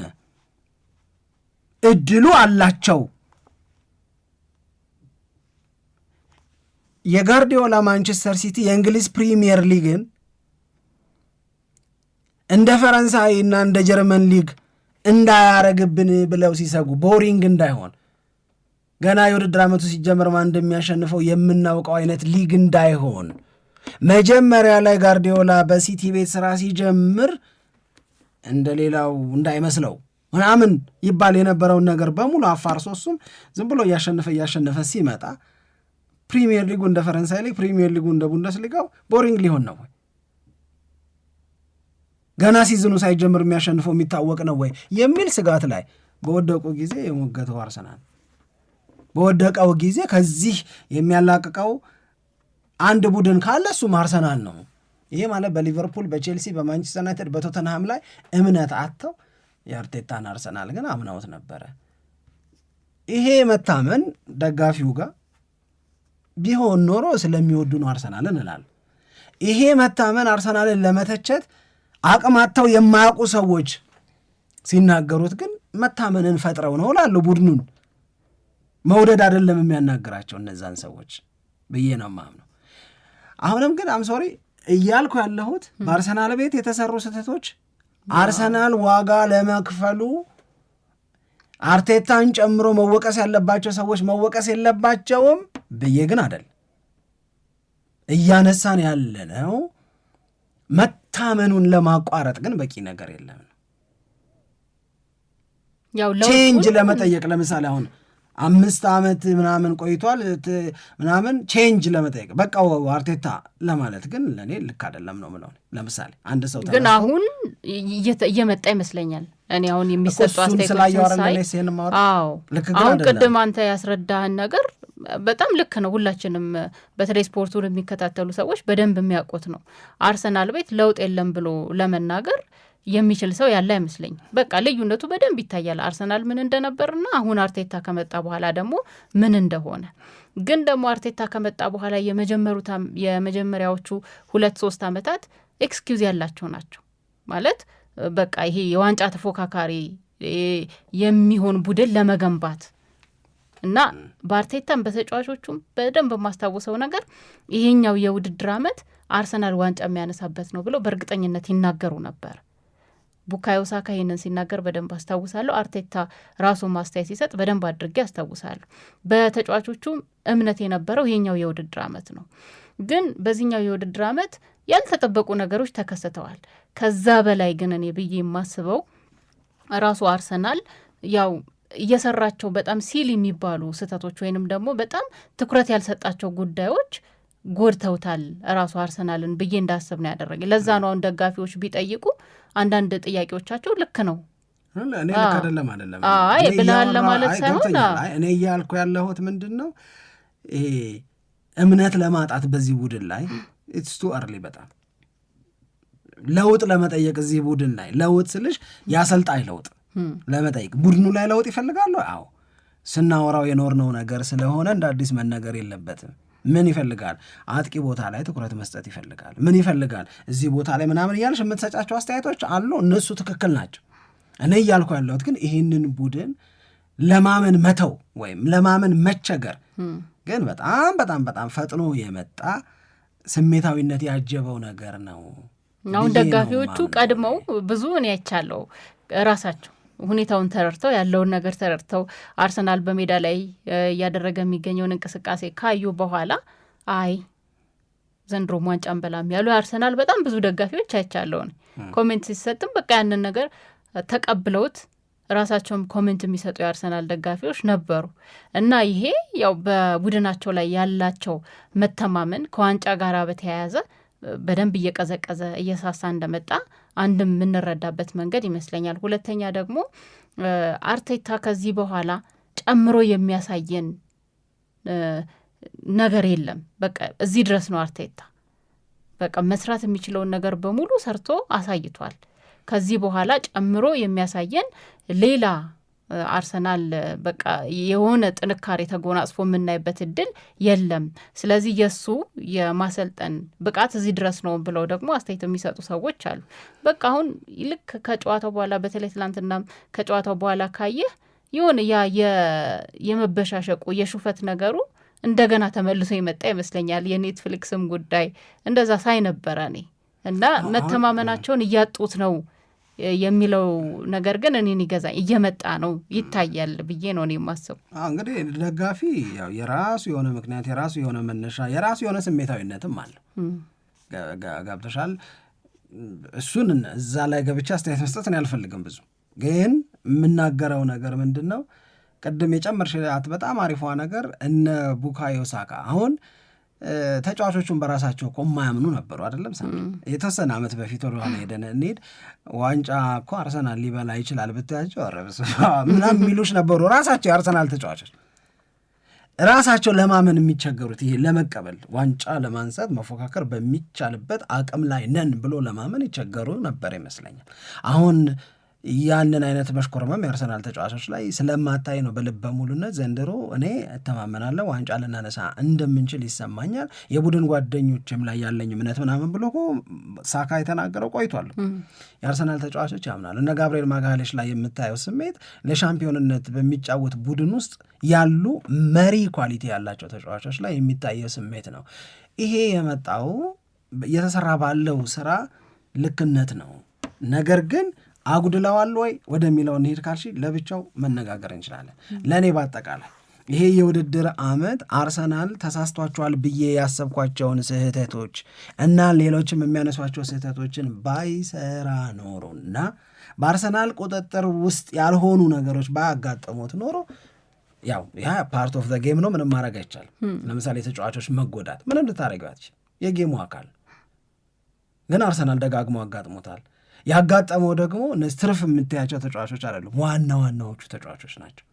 እድሉ አላቸው። የጋርዲዮላ ማንቸስተር ሲቲ የእንግሊዝ ፕሪሚየር ሊግን እንደ ፈረንሳይ እና እንደ ጀርመን ሊግ እንዳያረግብን ብለው ሲሰጉ ቦሪንግ እንዳይሆን ገና የውድድር ዓመቱ ሲጀመር ማን እንደሚያሸንፈው የምናውቀው አይነት ሊግ እንዳይሆን መጀመሪያ ላይ ጋርዲዮላ በሲቲ ቤት ስራ ሲጀምር እንደሌላው እንዳይመስለው ምናምን ይባል የነበረውን ነገር በሙሉ አፋርሶ እሱም ዝም ብሎ እያሸነፈ ሲመጣ ፕሪሚየር ሊጉ እንደ ፈረንሳይ ሊግ፣ ፕሪሚየር ሊጉ እንደ ቡንደስሊጋው ቦሪንግ ሊሆን ነው ወይ? ገና ሲዝኑ ሳይጀምር የሚያሸንፈው የሚታወቅ ነው ወይ የሚል ስጋት ላይ በወደቁ ጊዜ የሞገተው አርሰናል በወደቀው ጊዜ ከዚህ የሚያላቅቀው አንድ ቡድን ካለ እሱም አርሰናል ነው። ይሄ ማለት በሊቨርፑል፣ በቼልሲ፣ በማንቸስተር ዩናይትድ፣ በቶተንሃም ላይ እምነት አጥተው የአርቴታን አርሰናል ግን አምናውት ነበረ። ይሄ መታመን ደጋፊው ጋር ቢሆን ኖሮ ስለሚወዱ ነው አርሰናልን እላለሁ። ይሄ መታመን አርሰናልን ለመተቸት አቅማተው የማያውቁ ሰዎች ሲናገሩት ግን መታመንን ፈጥረው ነው ላሉ ቡድኑን መውደድ አይደለም የሚያናግራቸው እነዛን ሰዎች ብዬ ነው የማምነው። አሁንም ግን አምሶሪ እያልኩ ያለሁት በአርሰናል ቤት የተሰሩ ስህተቶች አርሰናል ዋጋ ለመክፈሉ አርቴታን ጨምሮ መወቀስ ያለባቸው ሰዎች መወቀስ የለባቸውም ብዬ ግን አይደል። እያነሳን ያለነው መታመኑን ለማቋረጥ ግን በቂ ነገር የለም። ቼንጅ ለመጠየቅ ለምሳሌ አሁን 5 ዓመት ምናምን ቆይቷል ምናምን ቼንጅ ለመጠየቅ በቃ አርቴታ ለማለት ግን ለእኔ ልክ አይደለም ነው የምለው። ለምሳሌ አንድ ሰው ግን አሁን እየመጣ ይመስለኛል። እኔ አሁን የሚሰጡ አስተያየቶችን ሳይ አሁን ቅድም አንተ ያስረዳህን ነገር በጣም ልክ ነው። ሁላችንም በተለይ ስፖርቱን የሚከታተሉ ሰዎች በደንብ የሚያውቁት ነው። አርሰናል ቤት ለውጥ የለም ብሎ ለመናገር የሚችል ሰው ያለ አይመስለኝ። በቃ ልዩነቱ በደንብ ይታያል፣ አርሰናል ምን እንደነበርና አሁን አርቴታ ከመጣ በኋላ ደግሞ ምን እንደሆነ። ግን ደግሞ አርቴታ ከመጣ በኋላ የመጀመሪያዎቹ 2-3 ዓመታት ኤክስኪውዝ ያላቸው ናቸው ማለት በቃ ይሄ የዋንጫ ተፎካካሪ የሚሆን ቡድን ለመገንባት እና በአርቴታም በተጫዋቾቹም በደንብ የማስታውሰው ነገር ይሄኛው የውድድር ዓመት አርሰናል ዋንጫ የሚያነሳበት ነው ብለው በእርግጠኝነት ይናገሩ ነበር። ቡካዮ ሳካ ይህንን ሲናገር በደንብ አስታውሳለሁ። አርቴታ ራሱ ማስተያየት ሲሰጥ በደንብ አድርጌ አስታውሳለሁ። በተጫዋቾቹም እምነት የነበረው ይሄኛው የውድድር ዓመት ነው። ግን በዚህኛው የውድድር ዓመት ያልተጠበቁ ነገሮች ተከስተዋል። ከዛ በላይ ግን እኔ ብዬ የማስበው ራሱ አርሰናል ያው እየሰራቸው በጣም ሲል የሚባሉ ስህተቶች ወይንም ደግሞ በጣም ትኩረት ያልሰጣቸው ጉዳዮች ጎድተውታል ራሱ አርሰናልን ብዬ እንዳስብ ነው ያደረገ። ለዛ ነው አሁን ደጋፊዎች ቢጠይቁ አንዳንድ ጥያቄዎቻቸው ልክ ነው እኔ ልክ አይደለም ብለሃል ለማለት ሳይሆን እኔ እያልኩ ያለሁት ምንድን ነው ይሄ እምነት ለማጣት በዚህ ቡድን ላይ ኢትስ ቱ አርሊ በጣም ለውጥ ለመጠየቅ እዚህ ቡድን ላይ ለውጥ ስልሽ ያሰልጣኝ ለውጥ ለመጠየቅ ቡድኑ ላይ ለውጥ ይፈልጋሉ። አዎ ስናወራው የኖርነው ነገር ስለሆነ እንደ አዲስ መነገር የለበትም። ምን ይፈልጋል? አጥቂ ቦታ ላይ ትኩረት መስጠት ይፈልጋል። ምን ይፈልጋል? እዚህ ቦታ ላይ ምናምን እያልሽ የምትሰጫቸው አስተያየቶች አሉ፣ እነሱ ትክክል ናቸው። እኔ እያልኩ ያለሁት ግን ይህንን ቡድን ለማመን መተው ወይም ለማመን መቸገር ግን በጣም በጣም በጣም ፈጥኖ የመጣ ስሜታዊነት ያጀበው ነገር ነው። አሁን ደጋፊዎቹ ቀድመው ብዙ እኔ አይቻለሁ ራሳቸው ሁኔታውን ተረድተው ያለውን ነገር ተረድተው አርሰናል በሜዳ ላይ እያደረገ የሚገኘውን እንቅስቃሴ ካዩ በኋላ አይ ዘንድሮ ዋንጫ እንበላም ያሉ አርሰናል በጣም ብዙ ደጋፊዎች አይቻለሁ። ኮሜንት ሲሰጥም በቃ ያንን ነገር ተቀብለውት ራሳቸውም ኮሜንት የሚሰጡ የአርሰናል ደጋፊዎች ነበሩ እና ይሄ ያው በቡድናቸው ላይ ያላቸው መተማመን ከዋንጫ ጋር በተያያዘ በደንብ እየቀዘቀዘ እየሳሳ እንደመጣ አንድም የምንረዳበት መንገድ ይመስለኛል። ሁለተኛ ደግሞ አርቴታ ከዚህ በኋላ ጨምሮ የሚያሳየን ነገር የለም። በቃ እዚህ ድረስ ነው አርቴታ በቃ መስራት የሚችለውን ነገር በሙሉ ሰርቶ አሳይቷል። ከዚህ በኋላ ጨምሮ የሚያሳየን ሌላ አርሰናል በቃ የሆነ ጥንካሬ ተጎናጽፎ የምናይበት እድል የለም። ስለዚህ የሱ የማሰልጠን ብቃት እዚህ ድረስ ነው ብለው ደግሞ አስተያየት የሚሰጡ ሰዎች አሉ። በቃ አሁን ልክ ከጨዋታው በኋላ በተለይ ትላንትና ከጨዋታው በኋላ ካየህ የሆነ የመበሻሸቁ የሹፈት ነገሩ እንደገና ተመልሶ የመጣ ይመስለኛል። የኔትፍሊክስም ጉዳይ እንደዛ ሳይነበረ እኔ እና መተማመናቸውን እያጡት ነው የሚለው ነገር ግን እኔን ይገዛኝ እየመጣ ነው ይታያል ብዬ ነው እኔ የማስበው። እንግዲህ ደጋፊ ያው የራሱ የሆነ ምክንያት የራሱ የሆነ መነሻ የራሱ የሆነ ስሜታዊነትም አለው። ገብተሻል። እሱን እዛ ላይ ገብቻ አስተያየት መስጠት እኔ አልፈልግም። ብዙ ግን የምናገረው ነገር ምንድን ነው ቅድም የጨመርሽላት በጣም አሪፏ ነገር እነ ቡካዮ ሳካ አሁን ተጫዋቾቹን በራሳቸው እኮ የማያምኑ ነበሩ አይደለም። የተወሰነ ዓመት በፊት ወደኋላ ሄደን እንሂድ ዋንጫ እኮ አርሰናል ሊበላ ይችላል ብታያቸው ምናምን የሚሉሽ ነበሩ። ራሳቸው የአርሰናል ተጫዋቾች ራሳቸው ለማመን የሚቸገሩት ይሄ ለመቀበል ዋንጫ ለማንሳት መፎካከር በሚቻልበት አቅም ላይ ነን ብሎ ለማመን ይቸገሩ ነበር ይመስለኛል። አሁን ያንን አይነት መሽኮርመም የአርሰናል ተጫዋቾች ላይ ስለማታይ ነው በልበ ሙሉነት ዘንድሮ እኔ እተማመናለሁ ዋንጫ ልናነሳ እንደምንችል ይሰማኛል፣ የቡድን ጓደኞችም ላይ ያለኝ እምነት ምናምን ብሎ ሳካ የተናገረው ቆይቷል። የአርሰናል ተጫዋቾች ያምናሉ። እነ ጋብርኤል ማጋሌሽ ላይ የምታየው ስሜት ለሻምፒዮንነት በሚጫወት ቡድን ውስጥ ያሉ መሪ ኳሊቲ ያላቸው ተጫዋቾች ላይ የሚታየው ስሜት ነው። ይሄ የመጣው እየተሰራ ባለው ስራ ልክነት ነው። ነገር ግን አጉድለዋል ወይ ወደሚለው እንሄድ ካልሽ ለብቻው መነጋገር እንችላለን። ለእኔ በአጠቃላይ ይሄ የውድድር ዓመት አርሰናል ተሳስቷቸዋል ብዬ ያሰብኳቸውን ስህተቶች እና ሌሎችም የሚያነሷቸው ስህተቶችን ባይሰራ ኖሮና በአርሰናል ቁጥጥር ውስጥ ያልሆኑ ነገሮች ባያጋጠሙት ኖሮ ያው ያ ፓርት ኦፍ ዘ ጌም ነው፣ ምንም ማድረግ አይቻልም። ለምሳሌ የተጫዋቾች መጎዳት ምንም ልታደረጊዋች የጌሙ አካል ግን አርሰናል ደጋግሞ አጋጥሞታል። ያጋጠመው ደግሞ እነዚህ ትርፍ የምታያቸው ተጫዋቾች አይደሉም፣ ዋና ዋናዎቹ ተጫዋቾች ናቸው።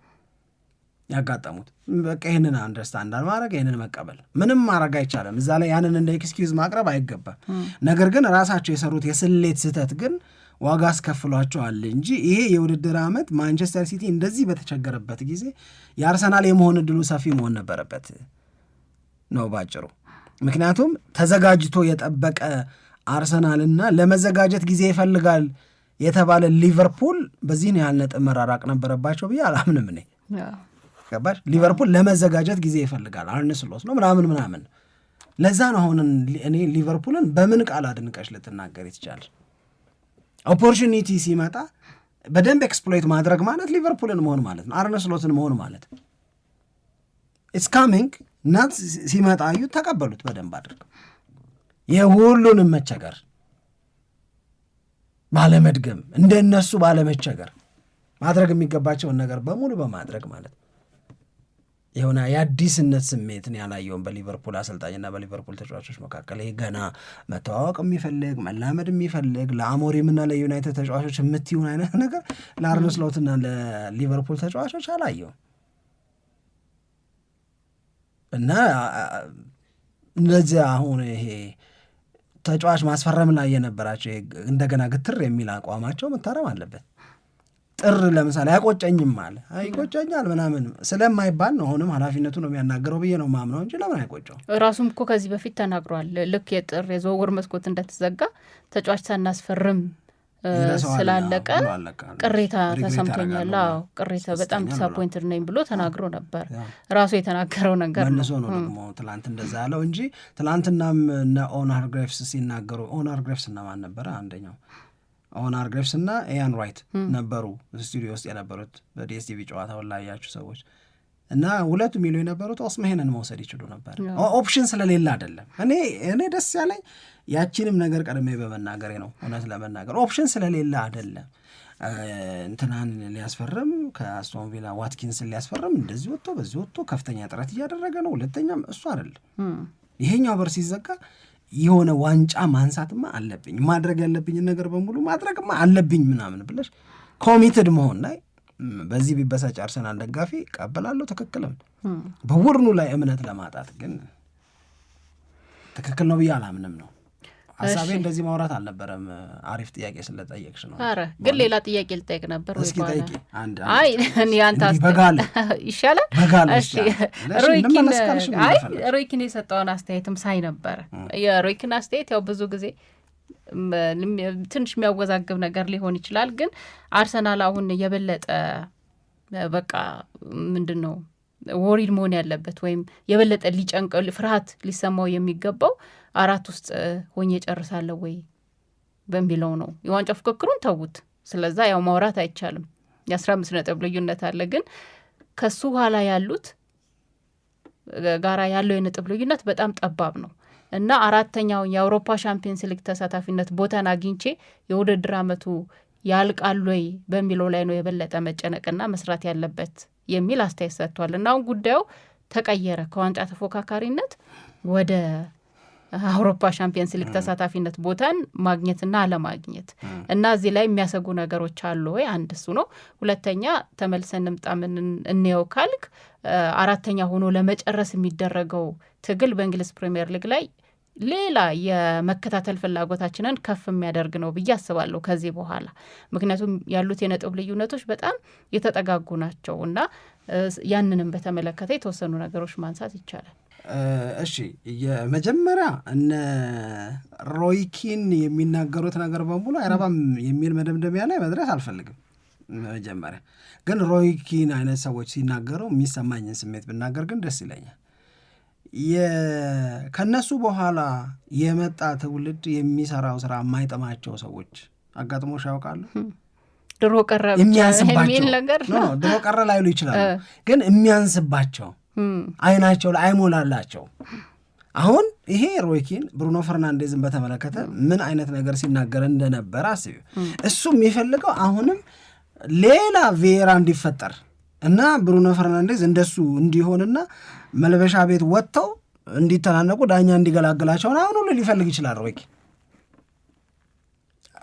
ያጋጠሙት። በቃ ይህንን አንደርስታንድ ማድረግ ይህንን መቀበል ምንም ማድረግ አይቻልም። እዛ ላይ ያንን እንደ ኤክስኪውዝ ማቅረብ አይገባም። ነገር ግን ራሳቸው የሰሩት የስሌት ስህተት ግን ዋጋ አስከፍሏቸዋል እንጂ ይሄ የውድድር ዓመት ማንቸስተር ሲቲ እንደዚህ በተቸገረበት ጊዜ የአርሰናል የመሆን እድሉ ሰፊ መሆን ነበረበት ነው ባጭሩ። ምክንያቱም ተዘጋጅቶ የጠበቀ አርሰናልና ለመዘጋጀት ጊዜ ይፈልጋል የተባለ ሊቨርፑል በዚህን ያህል ነጥብ መራራቅ ነበረባቸው ብዬ አላምንም እኔ። ገባሽ? ሊቨርፑል ለመዘጋጀት ጊዜ ይፈልጋል፣ አርነ ስሎት ነው ምናምን። ለዛ ነው አሁን እኔ ሊቨርፑልን በምን ቃል አድንቀሽ ልትናገር ይቻላል? ኦፖርቹኒቲ ሲመጣ በደንብ ኤክስፕሎይት ማድረግ ማለት ሊቨርፑልን መሆን ማለት ነው፣ አርነ ስሎትን መሆን ማለት ነው። ኢትስ ካሚንግ ናት ሲመጣ አዩት፣ ተቀበሉት በደንብ አድርገው። የሁሉንም መቸገር ባለመድገም እንደነሱ ባለመቸገር ማድረግ የሚገባቸውን ነገር በሙሉ በማድረግ ማለት የሆነ የአዲስነት ስሜትን ያላየውን በሊቨርፑል አሰልጣኝና በሊቨርፑል ተጫዋቾች መካከል ይሄ ገና መተዋወቅ የሚፈልግ መላመድ የሚፈልግ ለአሞሪምና ለዩናይትድ ተጫዋቾች የምትይውን አይነት ነገር ለአርነ ስሎትና ለሊቨርፑል ተጫዋቾች አላየውም። እና እነዚህ አሁን ይሄ ተጫዋች ማስፈረም ላይ የነበራቸው እንደገና ግትር የሚል አቋማቸው መታረም አለበት። ጥር ለምሳሌ አይቆጨኝም አለ አይቆጨኛል ምናምን ስለማይባል ነው አሁንም ኃላፊነቱ ነው የሚያናገረው ብዬ ነው ማምነው እንጂ ለምን አይቆጨው? ራሱም እኮ ከዚህ በፊት ተናግሯል። ልክ የጥር የዝውውር መስኮት እንደተዘጋ ተጫዋች ሳናስፈርም ስላለቀ ቅሬታ ተሰምቶኛል። ቅሬታ በጣም ዲስአፖይንትድ ነኝ ብሎ ተናግሮ ነበር። ራሱ የተናገረው ነገር ነው። መልሶ ነው ደግሞ ትላንት እንደዛ ያለው እንጂ ትላንትናም እነ ኦናር ግሬቭስ ሲናገሩ ኦናር ግሬቭስ እና ማን ነበረ አንደኛው ኦናር ግሬቭስ እና ኢያን ራይት ነበሩ ስቱዲዮ ውስጥ የነበሩት በዲኤስቲቪ ጨዋታውን ላይ ያያችሁ ሰዎች እና 2 ሚሊዮን የነበሩት ኦስሜሄንን መውሰድ ይችሉ ነበር። ኦፕሽን ስለሌለ አይደለም። እኔ ደስ ያለኝ ያቺንም ነገር ቀድሜ በመናገሬ ነው። እውነት ለመናገር ኦፕሽን ስለሌለ አይደለም። እንትናን ሊያስፈርም ከአስቶን ቪላ ዋትኪንስን ሊያስፈርም እንደዚህ ወጥቶ በዚህ ወጥቶ ከፍተኛ ጥረት እያደረገ ነው። ሁለተኛም እሱ አይደለም። ይሄኛው በር ሲዘጋ የሆነ ዋንጫ ማንሳትማ አለብኝ ማድረግ ያለብኝን ነገር በሙሉ ማድረግማ አለብኝ ምናምን ብለሽ ኮሚትድ መሆን ላይ በዚህ ቢበሳጭ አርሰናል ደጋፊ ቀበላለሁ፣ ትክክልም። በቡድኑ ላይ እምነት ለማጣት ግን ትክክል ነው ብዬ አላምንም ነው ሀሳቤ። እንደዚህ ማውራት አልነበረም። አሪፍ ጥያቄ ስለጠየቅሽ ነው። ኧረ ግን ሌላ ጥያቄ ልጠይቅ ነበር። እስኪ ጠይቂ። አይ እኔ አንተ ይሻላል። እሺ ሮይኪን የሰጠውን አስተያየትም ሳይ ነበረ። የሮይኪን አስተያየት ያው ብዙ ጊዜ ትንሽ የሚያወዛግብ ነገር ሊሆን ይችላል። ግን አርሰናል አሁን የበለጠ በቃ ምንድን ነው ወሪድ መሆን ያለበት ወይም የበለጠ ሊጨንቀው ፍርሃት ሊሰማው የሚገባው 4 ውስጥ ሆኜ ጨርሳለሁ ወይ በሚለው ነው። የዋንጫ ፍክክሩን ተውት፣ ስለዛ ያው ማውራት አይቻልም። የ15 ነጥብ ልዩነት አለ። ግን ከሱ ኋላ ያሉት ጋራ ያለው የነጥብ ልዩነት በጣም ጠባብ ነው እና 4ኛውን የአውሮፓ ሻምፒየንስ ሊግ ተሳታፊነት ቦታን አግኝቼ የውድድር ዓመቱ ያልቃል ወይ በሚለው ላይ ነው የበለጠ መጨነቅና መስራት ያለበት የሚል አስተያየት ሰጥቷል። እና አሁን ጉዳዩ ተቀየረ ከዋንጫ ተፎካካሪነት ወደ አውሮፓ ሻምፒየንስ ሊግ ተሳታፊነት ቦታን ማግኘትና አለማግኘት እና እዚህ ላይ የሚያሰጉ ነገሮች አሉ ወይ? አንድ እሱ ነው። ሁለተኛ ተመልሰን እንምጣምን እንየው ካልክ 4ኛ ሆኖ ለመጨረስ የሚደረገው ትግል በእንግሊዝ ፕሪሚየር ሊግ ላይ ሌላ የመከታተል ፍላጎታችንን ከፍ የሚያደርግ ነው ብዬ አስባለሁ ከዚህ በኋላ። ምክንያቱም ያሉት የነጥብ ልዩነቶች በጣም የተጠጋጉ ናቸው እና ያንንም በተመለከተ የተወሰኑ ነገሮች ማንሳት ይቻላል። እሺ የመጀመሪያ እነ ሮይኪን የሚናገሩት ነገር በሙሉ አይረባም የሚል መደምደሚያ ላይ መድረስ አልፈልግም። መጀመሪያ ግን ሮይኪን አይነት ሰዎች ሲናገሩ የሚሰማኝን ስሜት ብናገር ግን ደስ ይለኛል። ከነሱ በኋላ የመጣ ትውልድ የሚሰራው ስራ የማይጠማቸው ሰዎች አጋጥሞሽ ያውቃሉ? ድሮ ቀረ የሚል ነገር ነው። ድሮ ቀረ ላይሉ ይችላሉ፣ ግን የሚያንስባቸው አይናቸው ላይ አይሞላላቸው። አሁን ይሄ ሮይኪን ብሩኖ ፈርናንዴዝን በተመለከተ ምን አይነት ነገር ሲናገር እንደነበረ አስቢ። እሱ የሚፈልገው አሁንም ሌላ ቬራ እንዲፈጠር እና ብሩኖ ፈርናንዴዝ እንደሱ እንዲሆንና መልበሻ ቤት ወጥተው እንዲተናነቁ ዳኛ እንዲገላገላቸውን አሁን ሁሉ ሊፈልግ ይችላል ሮይኪን።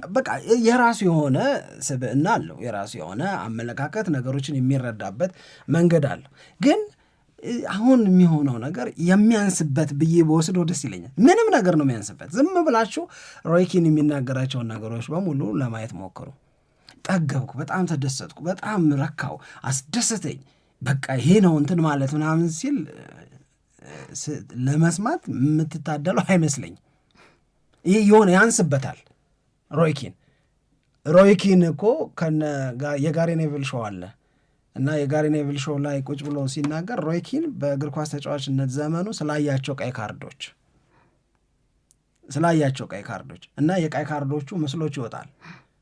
በቃ የራሱ የሆነ ስብዕና አለው፣ የራሱ የሆነ አመለካከት፣ ነገሮችን የሚረዳበት መንገድ አለው። ግን አሁን የሚሆነው ነገር የሚያንስበት ብዬ በወስዶ ደስ ይለኛል። ምንም ነገር ነው የሚያንስበት። ዝም ብላችሁ ሮይ ኪን የሚናገራቸውን ነገሮች በሙሉ ለማየት ሞክሩ። ጠገብኩ፣ በጣም ተደሰትኩ፣ በጣም ረካው፣ አስደሰተኝ፣ በቃ ይሄ ነው እንትን ማለት ምናምን ሲል ለመስማት የምትታደለው አይመስለኝም። ይህ የሆነ ያንስበታል። ሮይ ኪን እኮ የጋሪ ኔቭል ሾው አለ እና የጋሪ ኔቭል ሾው ላይ ቁጭ ብሎ ሲናገር ሮይ ኪን በእግር ኳስ ተጫዋችነት ዘመኑ ስላያቸው ቀይ ካርዶች እና የቀይ ካርዶቹ ምስሎች ይወጣል።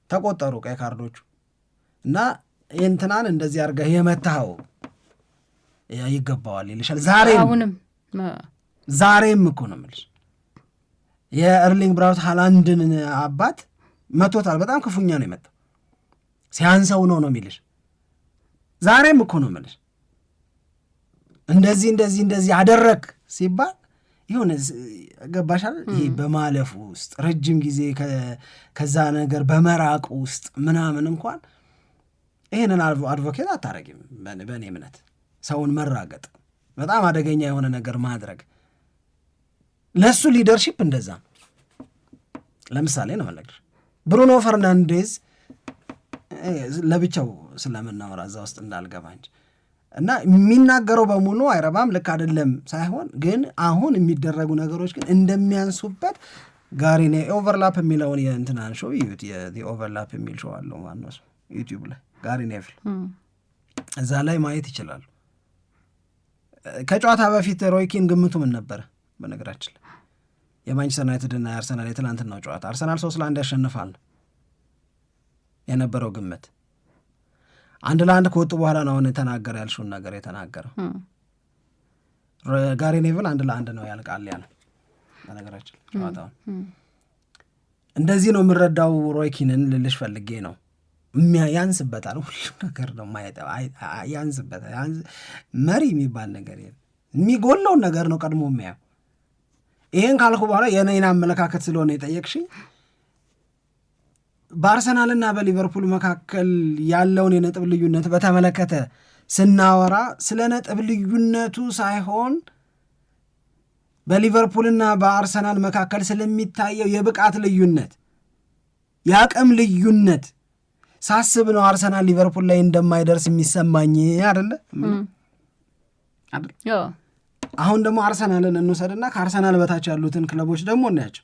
ተቆጠሩ ቀይ ካርዶቹ እና እንትናን እንደዚህ አድርገህ የመታኸው ይገባዋል ይልሻል። ዛሬም እኮ ነው የምልሽ የኤርሊንግ ብራውት ሃላንድን አባት መቶታል። በጣም ክፉኛ ነው የመጣው። ሲያንሰው ነው የሚልሽ። ዛሬም እኮ ነው የምልሽ እንደዚህ አደረግ ሲባል የሆነ ገባሻል። ይሄ በማለፉ ውስጥ ረጅም ጊዜ ከዛ ነገር በመራቅ ውስጥ ምናምን እንኳን ይሄንን አድቮኬት አታረጊም። በእኔ እምነት ሰውን መራገጥ በጣም አደገኛ የሆነ ነገር ማድረግ ለሱ ሊደርሺፕ እንደዛ ነው። ለምሳሌ ነው የምነግርሽ ብሩኖ ፈርናንዴዝ ለብቻው ስለምናወራ እዛ ውስጥ እንዳልገባ እንጂ እና የሚናገረው በሙሉ አይረባም፣ ልክ አይደለም ሳይሆን ግን አሁን የሚደረጉ ነገሮች ግን እንደሚያንሱበት ጋሪኔ ኦቨርላፕ የሚለውን የእንትናን ሾው ይዩት። የኦቨርላፕ የሚል ሾው አለው ማነው ዩቲዩብ ላይ ጋሪ ኔቭል እዛ ላይ ማየት ይችላሉ። ከጨዋታ በፊት ሮይ ኪን ግምቱ ምን ነበረ? በነገራችን ላይ የማንቸስተር ዩናይትድ እና የአርሰናል የትናንትናው ጨዋታ አርሰናል 3-1 ያሸንፋል የነበረው ግምት 1-1 ከወጡ በኋላ ነው አሁን የተናገረ ያልሽውን ነገር የተናገረው። ጋሪ ኔቭል 1-1 ነው ያልቃል ያለ። በነገራችን ጨዋታውን እንደዚህ ነው የምረዳው ሮይ ኪንን ልልሽ ፈልጌ ነው። ያንስበታል፣ ሁሉ ነገር ነው ማየት ያንስበታል። መሪ የሚባል ነገር የሚጎለውን ነገር ነው ቀድሞ የሚያየው። ይሄን ካልኩ በኋላ የኔን አመለካከት ስለሆነ የጠየቅሽኝ በአርሰናልና በሊቨርፑል መካከል ያለውን የነጥብ ልዩነት በተመለከተ ስናወራ ስለ ነጥብ ልዩነቱ ሳይሆን በሊቨርፑልና በአርሰናል መካከል ስለሚታየው የብቃት ልዩነት፣ የአቅም ልዩነት ሳስብ ነው አርሰናል ሊቨርፑል ላይ እንደማይደርስ የሚሰማኝ አይደለ? አሁን ደግሞ አርሰናልን እንውሰድና ከአርሰናል በታች ያሉትን ክለቦች ደግሞ እናያቸው።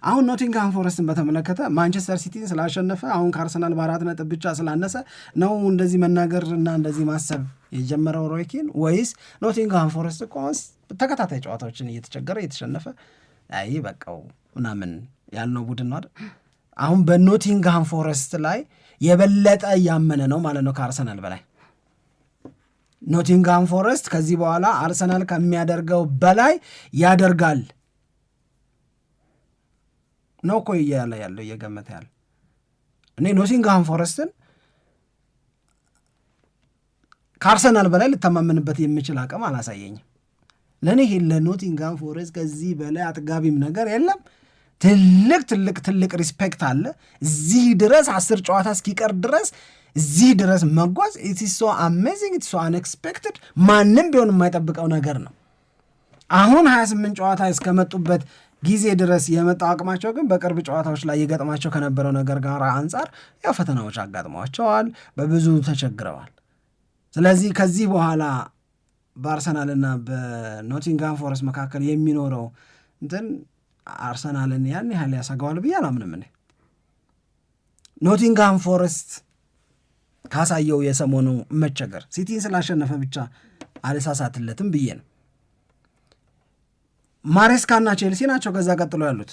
አሁን ኖቲንግሃም ፎረስትን በተመለከተ ማንቸስተር ሲቲን ስላሸነፈ አሁን ከአርሰናል በ4 ነጥብ ብቻ ስላነሰ ነው እንደዚህ መናገር እና እንደዚህ ማሰብ የጀመረው ሮይ ኪን? ወይስ ኖቲንግሃም ፎረስት እኮ ተከታታይ ጨዋታዎችን እየተቸገረ እየተሸነፈ አይ በቃው ምናምን ያልነው ቡድን ነው አይደል? አሁን በኖቲንግሃም ፎረስት ላይ የበለጠ እያመነ ነው ማለት ነው ከአርሰናል በላይ። ኖቲንግሃም ፎረስት ከዚህ በኋላ አርሰናል ከሚያደርገው በላይ ያደርጋል ነው እኮ እያለ ያለው እየገመተ ያለ። እኔ ኖቲንግሃም ፎረስትን ከአርሰናል በላይ ልተማመንበት የምችል አቅም አላሳየኝም። ለእኔ ይሄ ለኖቲንግሃም ፎረስት ከዚህ በላይ አጥጋቢም ነገር የለም። ትልቅ ሪስፔክት አለ። እዚህ ድረስ 10 ጨዋታ እስኪቀር ድረስ እዚህ ድረስ መጓዝ it is so amazing, it is so unexpected። ማንም ቢሆን የማይጠብቀው ነገር ነው። አሁን 28 ጨዋታ እስከመጡበት ጊዜ ድረስ የመጣው አቅማቸው ግን በቅርብ ጨዋታዎች ላይ የገጥማቸው ከነበረው ነገር ጋር አንጻር ያው ፈተናዎች አጋጥመዋቸዋል፣ በብዙ ተቸግረዋል። ስለዚህ ከዚህ በኋላ በአርሰናልና በኖቲንግሃም ፎረስት መካከል የሚኖረው እንትን አርሰናልን ያን ያህል ያሰጋዋል ብዬ አላምንም። እኔ ኖቲንግሃም ፎረስት ካሳየው የሰሞኑ መቸገር ሲቲን ስላሸነፈ ብቻ አልሳሳትለትም ብዬ ነው። ማሬስካና ቼልሲ ናቸው ከዛ ቀጥሎ ያሉት።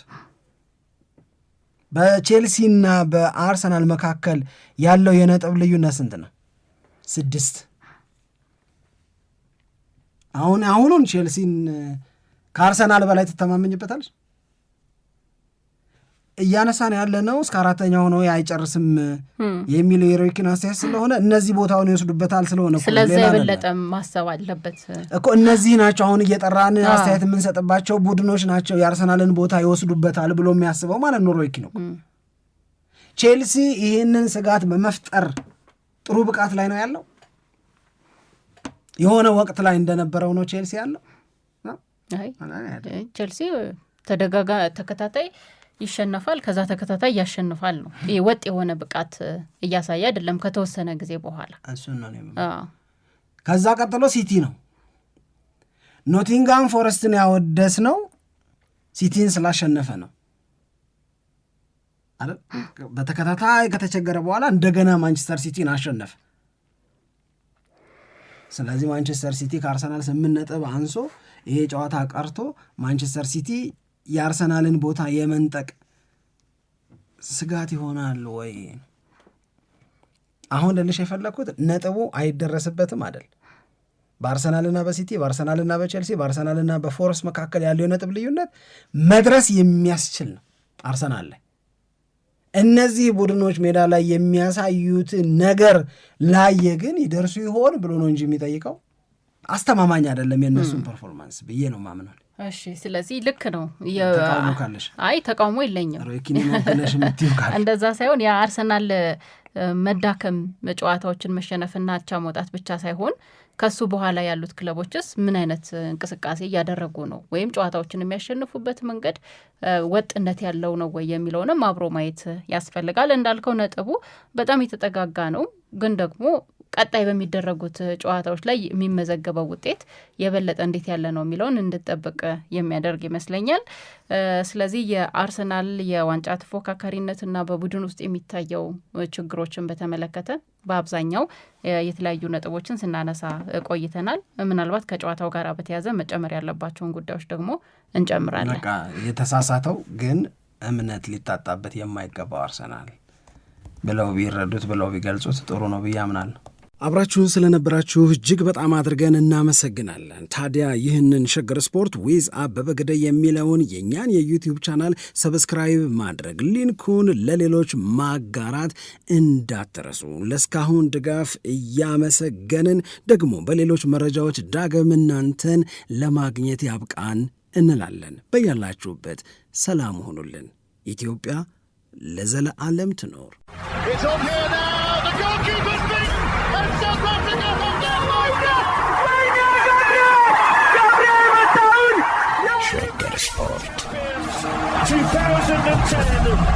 በቼልሲና በአርሰናል መካከል ያለው የነጥብ ልዩነት ስንት ነው? 6። አሁኑን ቼልሲን ከአርሰናል በላይ ትተማመኝበታለች? እያነሳን ያለ ነው እስከ 4ኛው ሆኖ አይጨርስም የሚለው የሮይ ኪን አስተያየት ስለሆነ እነዚህ ቦታውን ይወስዱበታል ስለሆነ ስለዚህ የበለጠ ማሰብ አለበት እኮ። እነዚህ ናቸው አሁን እየጠራን አስተያየት የምንሰጥባቸው ቡድኖች ናቸው የአርሰናልን ቦታ ይወስዱበታል ብሎ የሚያስበው ማለት ነው ሮይ ኪን። ቼልሲ ይህንን ስጋት በመፍጠር ጥሩ ብቃት ላይ ነው ያለው። የሆነ ወቅት ላይ እንደነበረው ነው ቼልሲ ያለው። ቼልሲ ተከታታይ ይሸነፋል፣ ከዛ ተከታታይ ያሸንፋል ነው። ይሄ ወጥ የሆነ ብቃት እያሳየ አይደለም ከተወሰነ ጊዜ በኋላ። ከዛ ቀጥሎ ሲቲ ነው። ኖቲንጋም ፎረስትን ያወደስ ነው ሲቲን ስላሸነፈ ነው አይደል? በተከታታይ ከተቸገረ በኋላ እንደገና ማንቸስተር ሲቲን አሸነፈ። ስለዚህ ማንቸስተር ሲቲ ከአርሰናል 8 ነጥብ አንሶ ይሄ ጨዋታ ቀርቶ ማንቸስተር ሲቲ የአርሰናልን ቦታ የመንጠቅ ስጋት ይሆናል ወይ? አሁን ልልሽ የፈለግኩት ነጥቡ አይደረስበትም አይደል? በአርሰናልና በሲቲ በአርሰናልና በቼልሲ በአርሰናልና በፎረስት መካከል ያለው የነጥብ ልዩነት መድረስ የሚያስችል ነው አርሰናል ላይ። እነዚህ ቡድኖች ሜዳ ላይ የሚያሳዩት ነገር ላየ ግን ይደርሱ ይሆን ብሎ ነው እንጂ የሚጠይቀው አስተማማኝ አይደለም የእነሱን ፐርፎርማንስ ብዬ ነው ማምነው። እሺ ስለዚህ ልክ ነው። ተቃውሞ ካለሽ ተቃውሞ የለኝም። እንደዛ ሳይሆን የአርሰናል መዳከም ጨዋታዎችን መሸነፍና አቻ መውጣት ብቻ ሳይሆን ከሱ በኋላ ያሉት ክለቦችስ ምን አይነት እንቅስቃሴ እያደረጉ ነው ወይም ጨዋታዎችን የሚያሸንፉበት መንገድ ወጥነት ያለው ነው ወይ የሚለውንም አብሮ ማየት ያስፈልጋል። እንዳልከው ነጥቡ በጣም የተጠጋጋ ነው፣ ግን ደግሞ ቀጣይ በሚደረጉት ጨዋታዎች ላይ የሚመዘገበው ውጤት የበለጠ እንዴት ያለ ነው የሚለውን እንድጠብቅ የሚያደርግ ይመስለኛል። ስለዚህ የአርሰናል የዋንጫ ተፎካካሪነትና በቡድን ውስጥ የሚታየው ችግሮችን በተመለከተ በአብዛኛው የተለያዩ ነጥቦችን ስናነሳ ቆይተናል። ምናልባት ከጨዋታው ጋር በተያዘ መጨመር ያለባቸውን ጉዳዮች ደግሞ እንጨምራለን። በቃ የተሳሳተው ግን እምነት ሊታጣበት የማይገባው አርሰናል ብለው ቢረዱት ብለው ቢገልጹት ጥሩ ነው ብዬ አምናለሁ። አብራችሁን ስለነበራችሁ እጅግ በጣም አድርገን እናመሰግናለን። ታዲያ ይህንን ሸገር ስፖርት ዊዝ አበበ ግደይ የሚለውን የእኛን የዩቲዩብ ቻናል ሰብስክራይብ ማድረግ፣ ሊንኩን ለሌሎች ማጋራት እንዳትረሱ። ለእስካሁን ድጋፍ እያመሰገንን ደግሞ በሌሎች መረጃዎች ዳግም እናንተን ለማግኘት ያብቃን እንላለን። በያላችሁበት ሰላም ሆኑልን። ኢትዮጵያ ለዘለዓለም ትኖር። ሸገር ስፖርት 2010